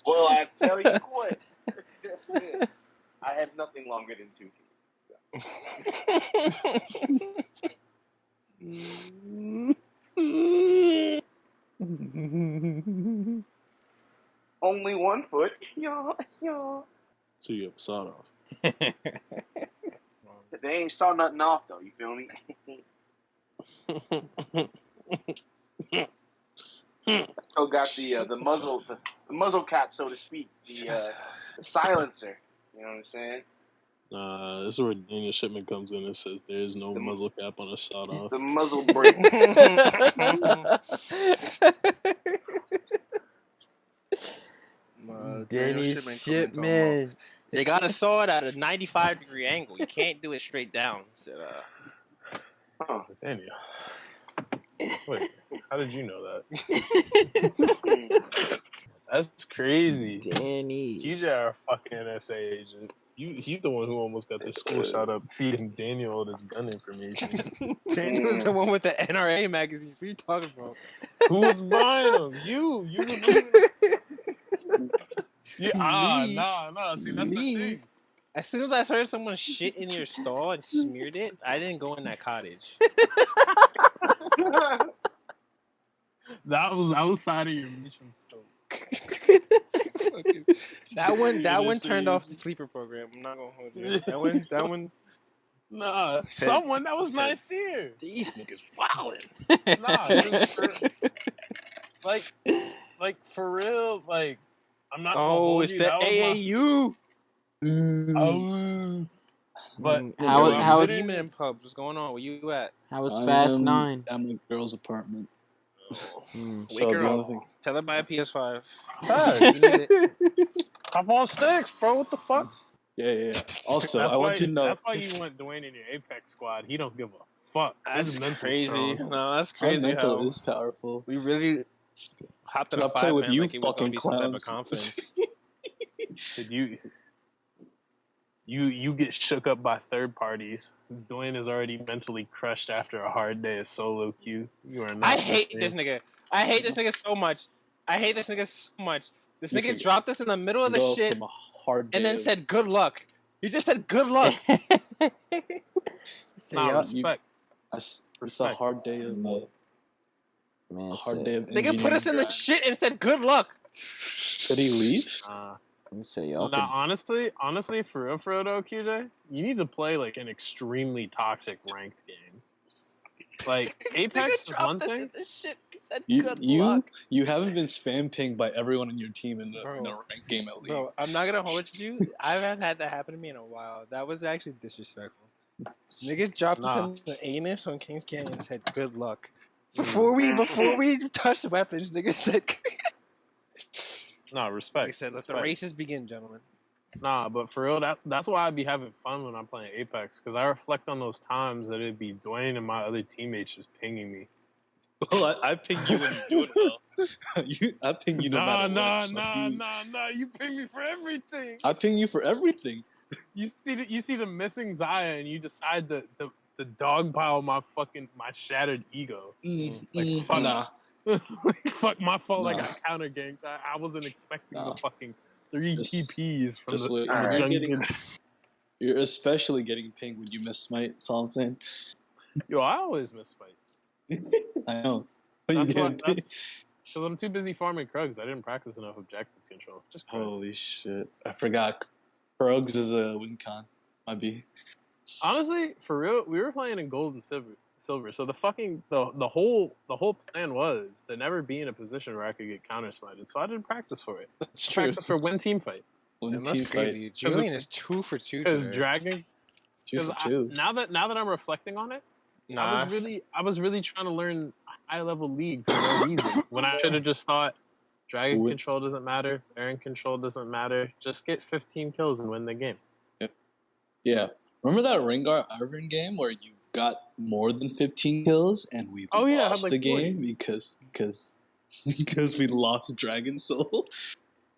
Well, I tell you what, I have nothing longer than 2 feet. Only 1 foot. Yeah. So you have a sawed off. They ain't saw nothing off though. You feel me? Still got the muzzle cap, so to speak, the silencer. You know what I'm saying? This is where Daniel Shipman comes in and says there is no muzzle cap on a sawed off. The muzzle brake. Danny Shipman. They gotta saw it at a 95-degree angle. You can't do it straight down. So, Huh. Daniel. Wait, how did you know that? That's crazy. Danny. QJ, our fucking NSA agent. He's the one who almost got the school shot up feeding Daniel all this gun information. Daniel was the one with the NRA magazines. What are you talking about? Who was buying them? You was nah. See, that's the thing. As soon as I heard someone shit in your stall and smeared it, I didn't go in that cottage. That was outside of your mission scope. That one turned off the sleeper program. I'm not gonna hold you. That one. Nah, someone that was nice here. These niggas wildin'. Nah, like for real, like I'm not. Oh, it's the AAU. But how is Demon in pubs? What's going on? Where you at? How was Fast 9? At my girl's apartment. So Wake her the up. only thing. Tell her buy a PS5. Hey, You need it. hop on sticks, bro. What the fuck? Yeah. Also, I want you to know. That's why you want Dwayne in your Apex squad. He don't give a fuck. That's crazy. Strong. No, that's My crazy. mental How is powerful. we really hopped in I a play with 5-man you like it was gonna fucking be some type of clowns. confidence. Did you get shook up by third parties. Dwayne is already mentally crushed after a hard day of solo queue. You are not. I hate this nigga. I hate this nigga so much. This nigga dropped us in the middle of the Go shit from a hard day and then of- said good luck. He just said good luck. Nah, respect. It's a hard day of Man, Nigga put us in the shit and said good luck. Did he leave? Now, honestly, for real though, QJ, you need to play like an extremely toxic ranked game. Like Apex is one thing. You haven't been spam pinged by everyone in your team in the ranked game at least. Bro, I'm not gonna hold you. I haven't had that happen to me in a while. That was actually disrespectful. Niggas dropped us in the anus on Kings Canyon and said good luck. Before we touched weapons, niggas said. No, respect. They said, let the races begin, gentlemen. Nah, but for real, that's why I be having fun when I'm playing Apex, because I reflect on those times that it'd be Dwayne and my other teammates just pinging me. Well, I ping you when you're doing well. I ping you no matter what. Nah. You ping me for everything. I ping you for everything. You see the missing Zaya, and you decide to dogpile my shattered ego. Fuck, nah. Fuck my fault. Nah. I got counter ganked. I wasn't expecting the fucking 3 TPs from the You're especially getting pinged when you miss smite. That's all I'm saying. Yo, I always miss smite. I know. Because I'm too busy farming Krugs. I didn't practice enough objective control. Just holy shit! I forgot. Krugs is a win con. Might be. Honestly, for real, we were playing in gold and silver. So the whole plan was to never be in a position where I could get counter smited. So I didn't practice for it. That's true. Practice for win team fight. That's crazy. Julian is 2 for 2. Because dragging. 2 for 2. Now that I'm reflecting on it, I was really trying to learn high level league for no reason. When I should have just thought dragon control doesn't matter, Baron control doesn't matter. Just get 15 kills and win the game. Yep. Yeah. Remember that Rengar Iron game where you got more than 15 kills and we lost the game because we lost Dragon Soul?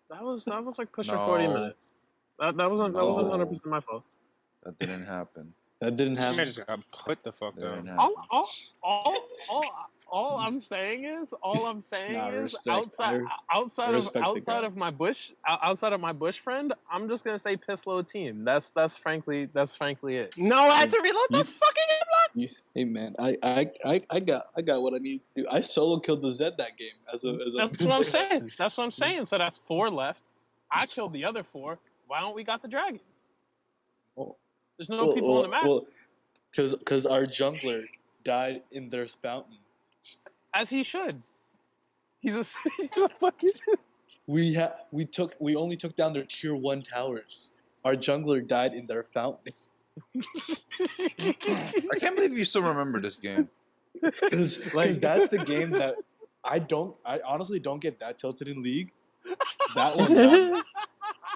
That was like pushing 40 minutes. That wasn't 100% my fault. That didn't happen. That didn't happen. I just got put the fuck down. All I'm saying is outside of my bush friend, I'm just gonna say piss low team. That's frankly it. No, I had to reload the fucking block. Hey man, I got what I need to do. I solo killed the Zed that game as a. That's what I'm saying. That's what I'm saying. So that's 4 left. I killed the other 4. Why don't we got the dragons? There's no people on the map. Because our jungler died in their fountain. As he should. He's a fucking. We only took down their tier 1 towers. Our jungler died in their fountain. I can't believe you still remember this game. Because that's the game that I honestly don't get that tilted in League. That one got me.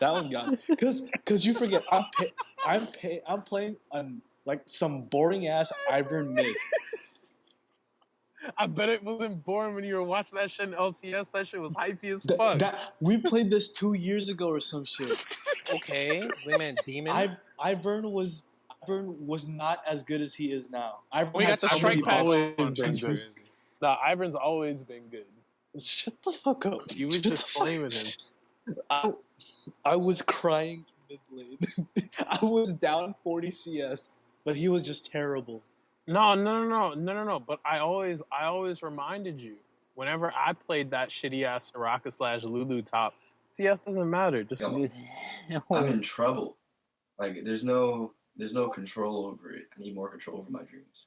That one got me. Because you forget I'm playing on Like some boring ass Ivern myth. I bet it wasn't boring when you were watching that shit in LCS. That shit was hypey as fuck. We played this 2 years ago or some shit. Okay, Wingman Demon. Ivern was not as good as he is now. Ivern We had got the so strike many pass. Always been good. Nah, Ivern's always been good. Shut the fuck up. You was just flaming him. I was crying mid lane. I was down 40 CS, but he was just terrible. No. But I always reminded you, whenever I played that shitty ass Soraka / Lulu top, CS doesn't matter. Just I'm in trouble. Like there's no control over it. I need more control over my dreams.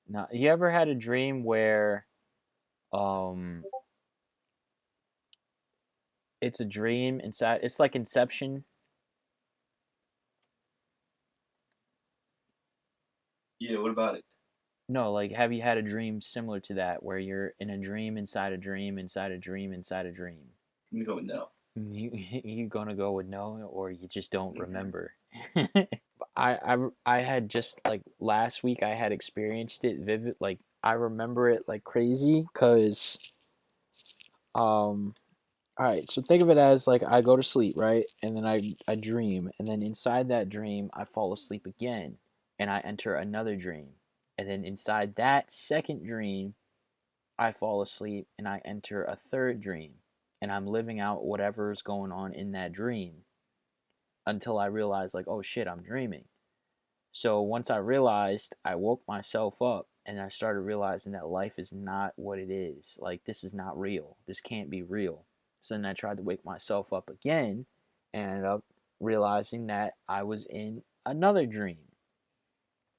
Now, you ever had a dream where, it's a dream inside? It's like Inception. Yeah, what about it? No, like, have you had a dream similar to that where you're in a dream inside a dream inside a dream inside a dream? Let me go with no. You gonna go with no, or you just don't Mhm. remember? I had just like last week I had experienced it vivid. Like I remember it like crazy because all right, so think of it as like I go to sleep, right? And then I dream, and then inside that dream I fall asleep again and I enter another dream. And then inside that second dream I fall asleep and I enter a third dream. And I'm living out whatever's going on in that dream until I realize like, oh shit, I'm dreaming. So once I realized, I woke myself up and I started realizing that life is not what it is. Like this is not real. This can't be real. So then I tried to wake myself up again and ended up realizing that I was in another dream.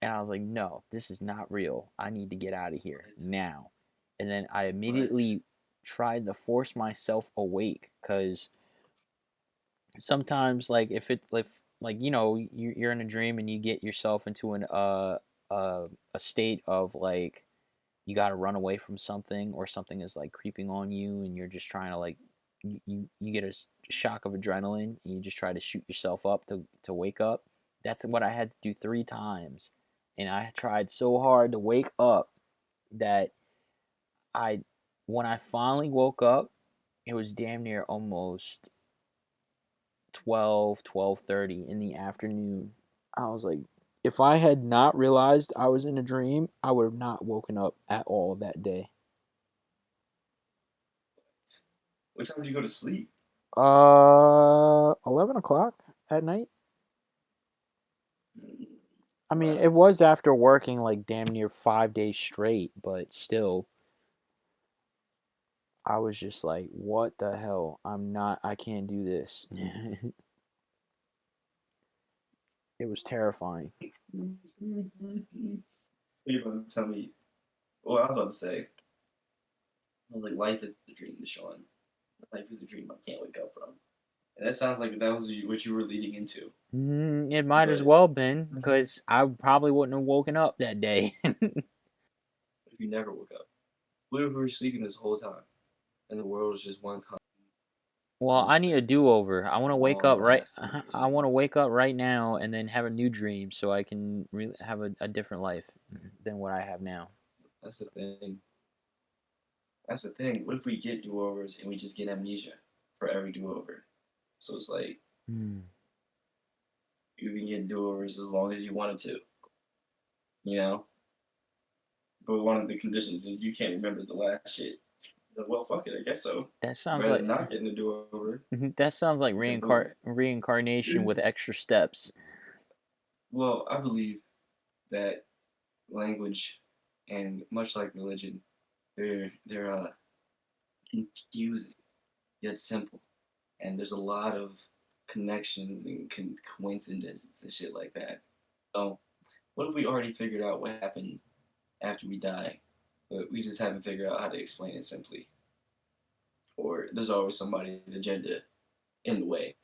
And I was like, no, this is not real. I need to get out of here now. And then I immediately tried to force myself awake because sometimes like if like you know you're in a dream and you get yourself into a state of like you got to run away from something or something is like creeping on you and you're just trying to like you get a shock of adrenaline and you just try to shoot yourself up to wake up. That's what I had to do 3 times, and I tried so hard to wake up that I when I finally woke up it was damn near almost 12:30 in the afternoon. I was like, if I had not realized I was in a dream, I would have not woken up at all that day. What time did you go to sleep? 11 o'clock at night. I mean, it was after working like damn near 5 days straight, but still, I was just like, what the hell? I can't do this. It was terrifying. You're about to tell me. Well, I was about to say. I was like, life is the dream, Deshaun. Life is a dream I can't wake up from. And that sounds like that was what you were leading into. It might as well been, because I probably wouldn't have woken up that day. If you never woke up, what if we were sleeping this whole time, and the world was just one constant? Well, I need a do-over. I want to wake up right. I want to wake up right now and then have a new dream, so I can really have a different life than what I have now. That's the thing. That's the thing. What if we get do-overs and we just get amnesia for every do-over? So it's like you can get do-overs as long as you wanted to, you know. But one of the conditions is you can't remember the last shit. Well, fuck it, I guess so. That sounds rather like not getting a do-over. That sounds like reincarnation with extra steps. Well, I believe that language and much like religion, they're confusing yet simple, and there's a lot of connections and coincidences and shit like that. So, what if we already figured out what happened after we die, but we just haven't figured out how to explain it simply? Or there's always somebody's agenda in the way.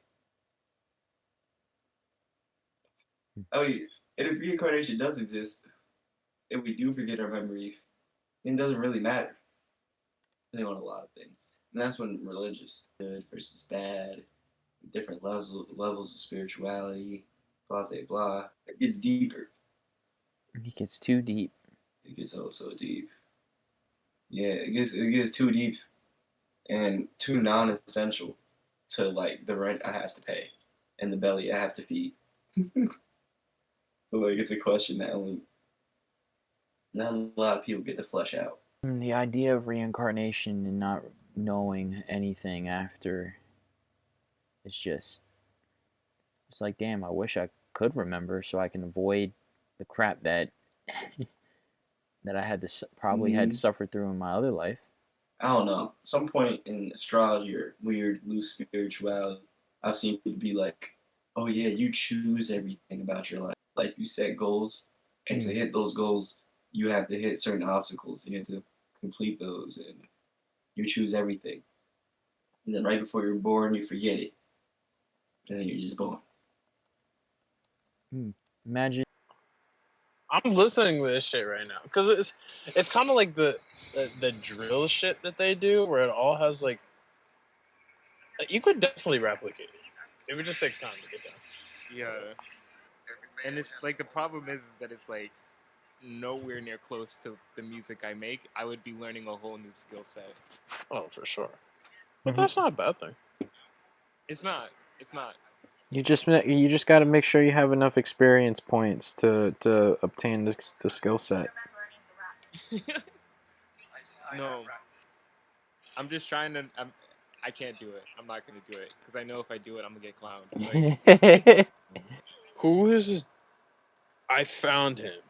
I mean, and if reincarnation does exist, if we do forget our memory, it doesn't really matter. Depending on a lot of things. And that's when religious, good versus bad, different levels of spirituality, blah, blah, blah. It gets deeper. It gets too deep. It gets so deep. Yeah, it gets too deep and too non-essential to like the rent I have to pay and the belly I have to feed. So like it's a question that only not a lot of people get to flesh out. The idea of reincarnation and not knowing anything after is just, it's like, damn, I wish I could remember so I can avoid the crap that that I had to probably had suffered through in my other life. I don't know. Some point in astrology or weird loose spirituality, I've seen people be like, "Oh yeah, you choose everything about your life. Like you set goals, and to hit those goals, you have to hit certain obstacles. You have to complete those, and you choose everything. And then right before you're born, you forget it, and then you're just born." Imagine. I'm listening to this shit right now because it's kind of like the drill shit that they do, where it all has like you could definitely replicate it. It would just take time to get done. Yeah, and it's like the problem is that it's like nowhere near close to the music I make. I would be learning a whole new skill set. Oh, for sure. But that's not a bad thing. It's not. It's not. You just got to make sure you have enough experience points to obtain the skill set. No, I'm just trying to. I can't do it. I'm not gonna do it because I know if I do it, I'm gonna get clowned. Like, who is this? I found him.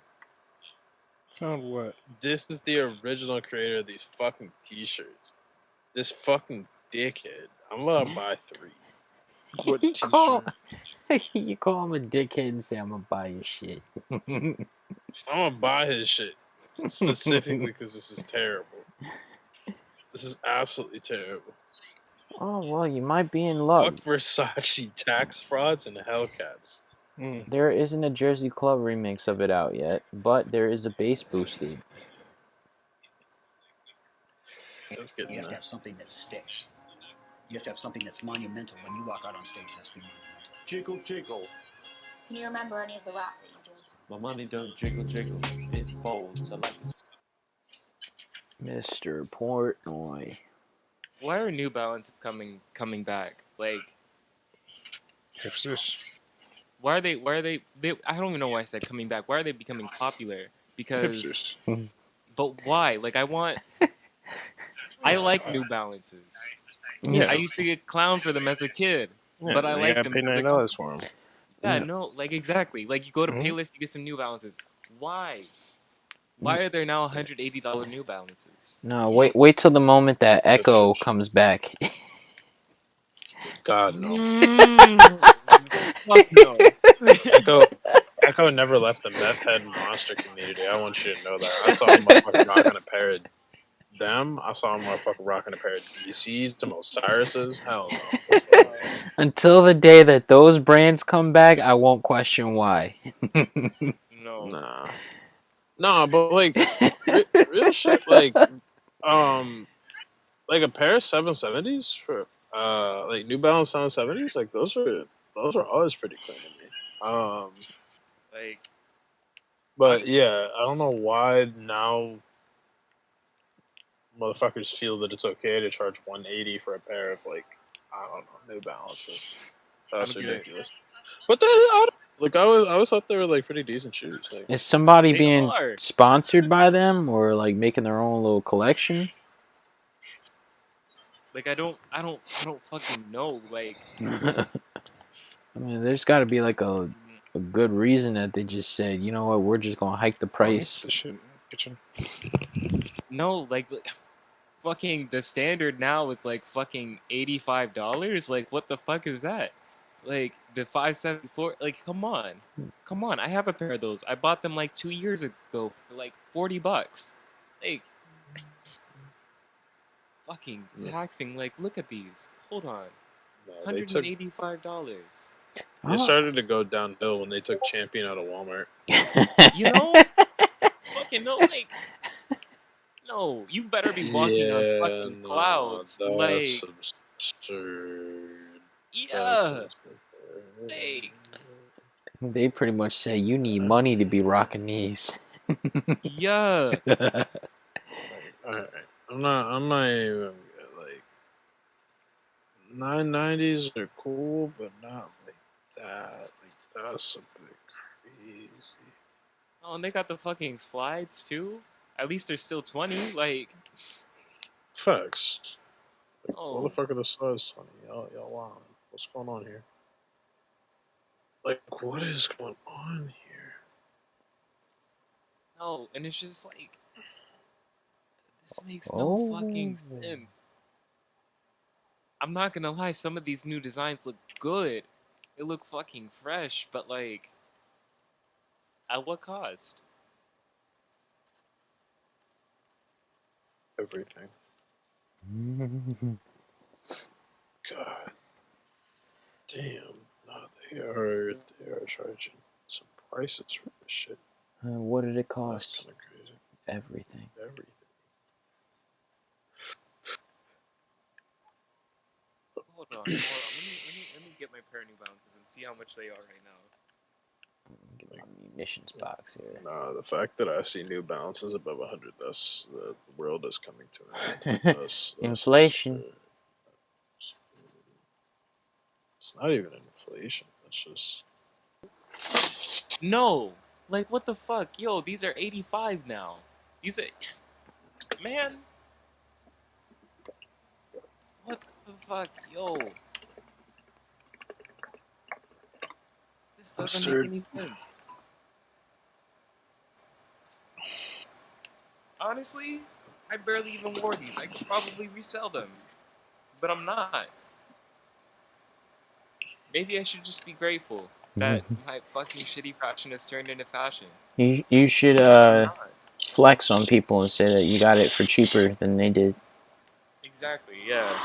Found what? This is the original creator of these fucking t-shirts. This fucking dickhead. I'm gonna buy 3. What you t-shirt? You call him a dickhead and say, "I'm gonna buy your shit." I'm gonna buy his shit specifically because this is terrible. This is absolutely terrible. Oh well, you might be in luck. Fuck Versace tax frauds and Hellcats. There isn't a Jersey Club remix of it out yet, but there is a bass boosted. That's good. You have to have something that sticks. You have to have something that's monumental. When you walk out on stage, it has to be monumental. Jiggle, jiggle. Can you remember any of the rap that you did? My money don't jiggle, jiggle. It folds. I like to... Mr. Portnoy. why are New Balance coming back? Like, hipsters. Why are they? I don't even know why I said coming back. Why are they becoming popular? Because, Hipsters. But why? Like, I like New Balances. Yeah. I used to get clowned for them as a kid, Yeah, but I like them. Pay $9 for them. Yeah, no, like exactly. Like you go to Paylist, you get some New Balances. Why? Why are there now $180 New Balances? No, wait till the moment that Echo comes back. God no. Fuck no. Echo never left the meth head monster community. I want you to know that. I saw him motherfucking rocking a pair of them. I saw him motherfucking rocking a pair of DCs, some Osiris's. Hell no. Until the day that those brands come back, I won't question why. No. Nah, but like real shit, like a pair of 770s for like New Balance 770s, like those are always pretty clean to me. Like, but yeah, I don't know why now motherfuckers feel that it's okay to charge $180 for a pair of like I don't know New Balances. That's ridiculous. But I always thought they were like pretty decent shoes. Like, is somebody being sponsored by them or like making their own little collection? Like I don't fucking know. Like, I mean, there's got to be like a good reason that they just said, you know what, we're just gonna hike the price. No, like fucking the standard now is like fucking $85. Like, what the fuck is that? Like the 574. Like, come on. I have a pair of those. I bought them like 2 years ago for like $40. Like, fucking taxing. Like, look at these. Hold on. $185. They started to go downhill when they took Champion out of Walmart. You know? Fucking no, like. No, you better be walking on fucking clouds. That's like, absurd. yeah. Like, They pretty much say you need money to be rocking these. Yeah. Alright. I'm not even like 990s are cool, but not like that. Like that's a bit crazy. Oh, and they got the fucking slides too. At least they're still 20. Like, Facts. Like, what the oh, fuck are the size 20? Y'all wow. What's going on here? Like, what is going on here? no, and it's just like this makes no Oh. fucking sense. I'm not gonna lie, some of these new designs look good. They look fucking fresh, but like, at what cost? Everything. God damn. No, they are charging some prices for this shit. What did it That's cost? kind of crazy. Everything. Everything. Hold on. Let me get my pair of New Balances and see how much they are right now. Get my munitions box here. Nah, the fact that I see New Balances above 100, that's the world is coming to an end. That's Inflation. It's not even inflation. That's just No! Like, what the fuck? Yo, these are 85 now. These are... Man! What the fuck? Yo! This doesn't make any sense. Honestly, I barely even wore these. I could probably resell them. But I'm not. Maybe I should just be grateful that my fucking shitty fashion has turned into fashion. You should flex on people and say that you got it for cheaper than they did. Exactly, yeah.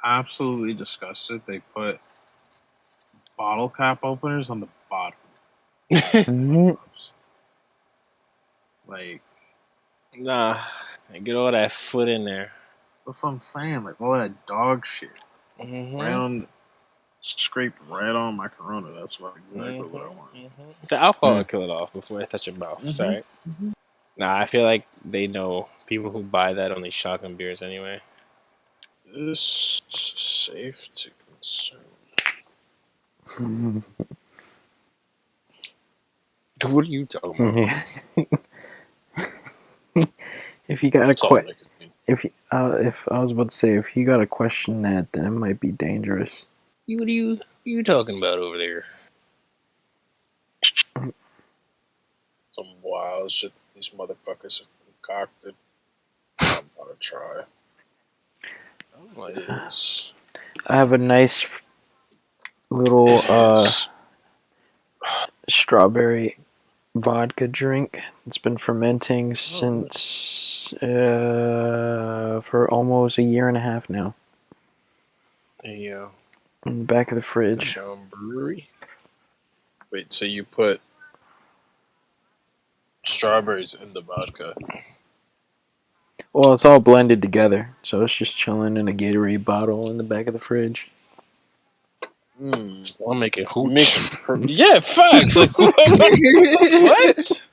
absolutely disgusted. They put bottle cap openers on the bottom. Like, Nah, get all that foot in there. that's what I'm saying. Like, all that dog shit. Right on, scraped right on my Corona. That's exactly what I want. The alcohol will kill it off before it touches your mouth. Sorry. Nah, I feel like they know people who buy that only shotgun beers anyway. Is safe to consume. What are you talking about? If you got if I was about to say, if you got to question that, then it might be dangerous. What are you talking about over there? Some wild shit these motherfuckers have concocted. I'm about to try. What is? I have a nice little strawberry vodka drink. It's been fermenting since for almost a year and a half now. There you go. In the back of the fridge. Brewery. Wait, so you put strawberries in the vodka? Well, it's all blended together, so it's just chilling in a Gatorade bottle in the back of the fridge. I'll make it hooch. Yeah, facts. Like, what?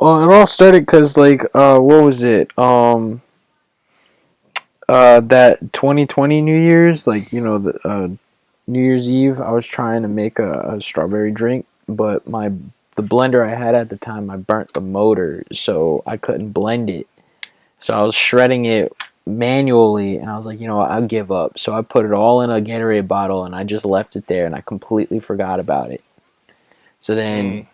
Well, it all started because, like, what was it? That 2020 New Year's, like, you know, the New Year's Eve, I was trying to make a strawberry drink, but the blender I had at the time, I burnt the motor, so I couldn't blend it. So I was shredding it manually, and I was like, you know what, I'll give up. So I put it all in a Gatorade bottle, and I just left it there, and I completely forgot about it. So then,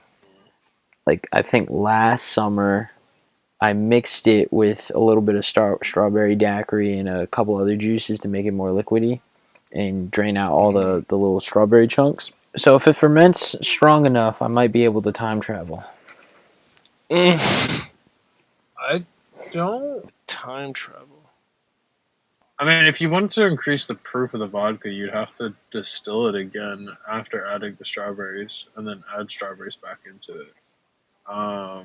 like, I think last summer, I mixed it with a little bit of strawberry daiquiri and a couple other juices to make it more liquidy and drain out all the little strawberry chunks. So if it ferments strong enough, I might be able to time travel. I don't time travel. I mean, if you want to increase the proof of the vodka, you'd have to distill it again after adding the strawberries, and then add strawberries back into it. I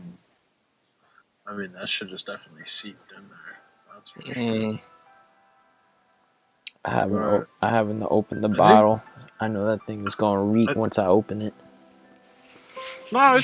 mean, that shit is definitely seeped in there. That's for sure. I haven't opened the bottle. I know that thing is gonna reek once I open it. No,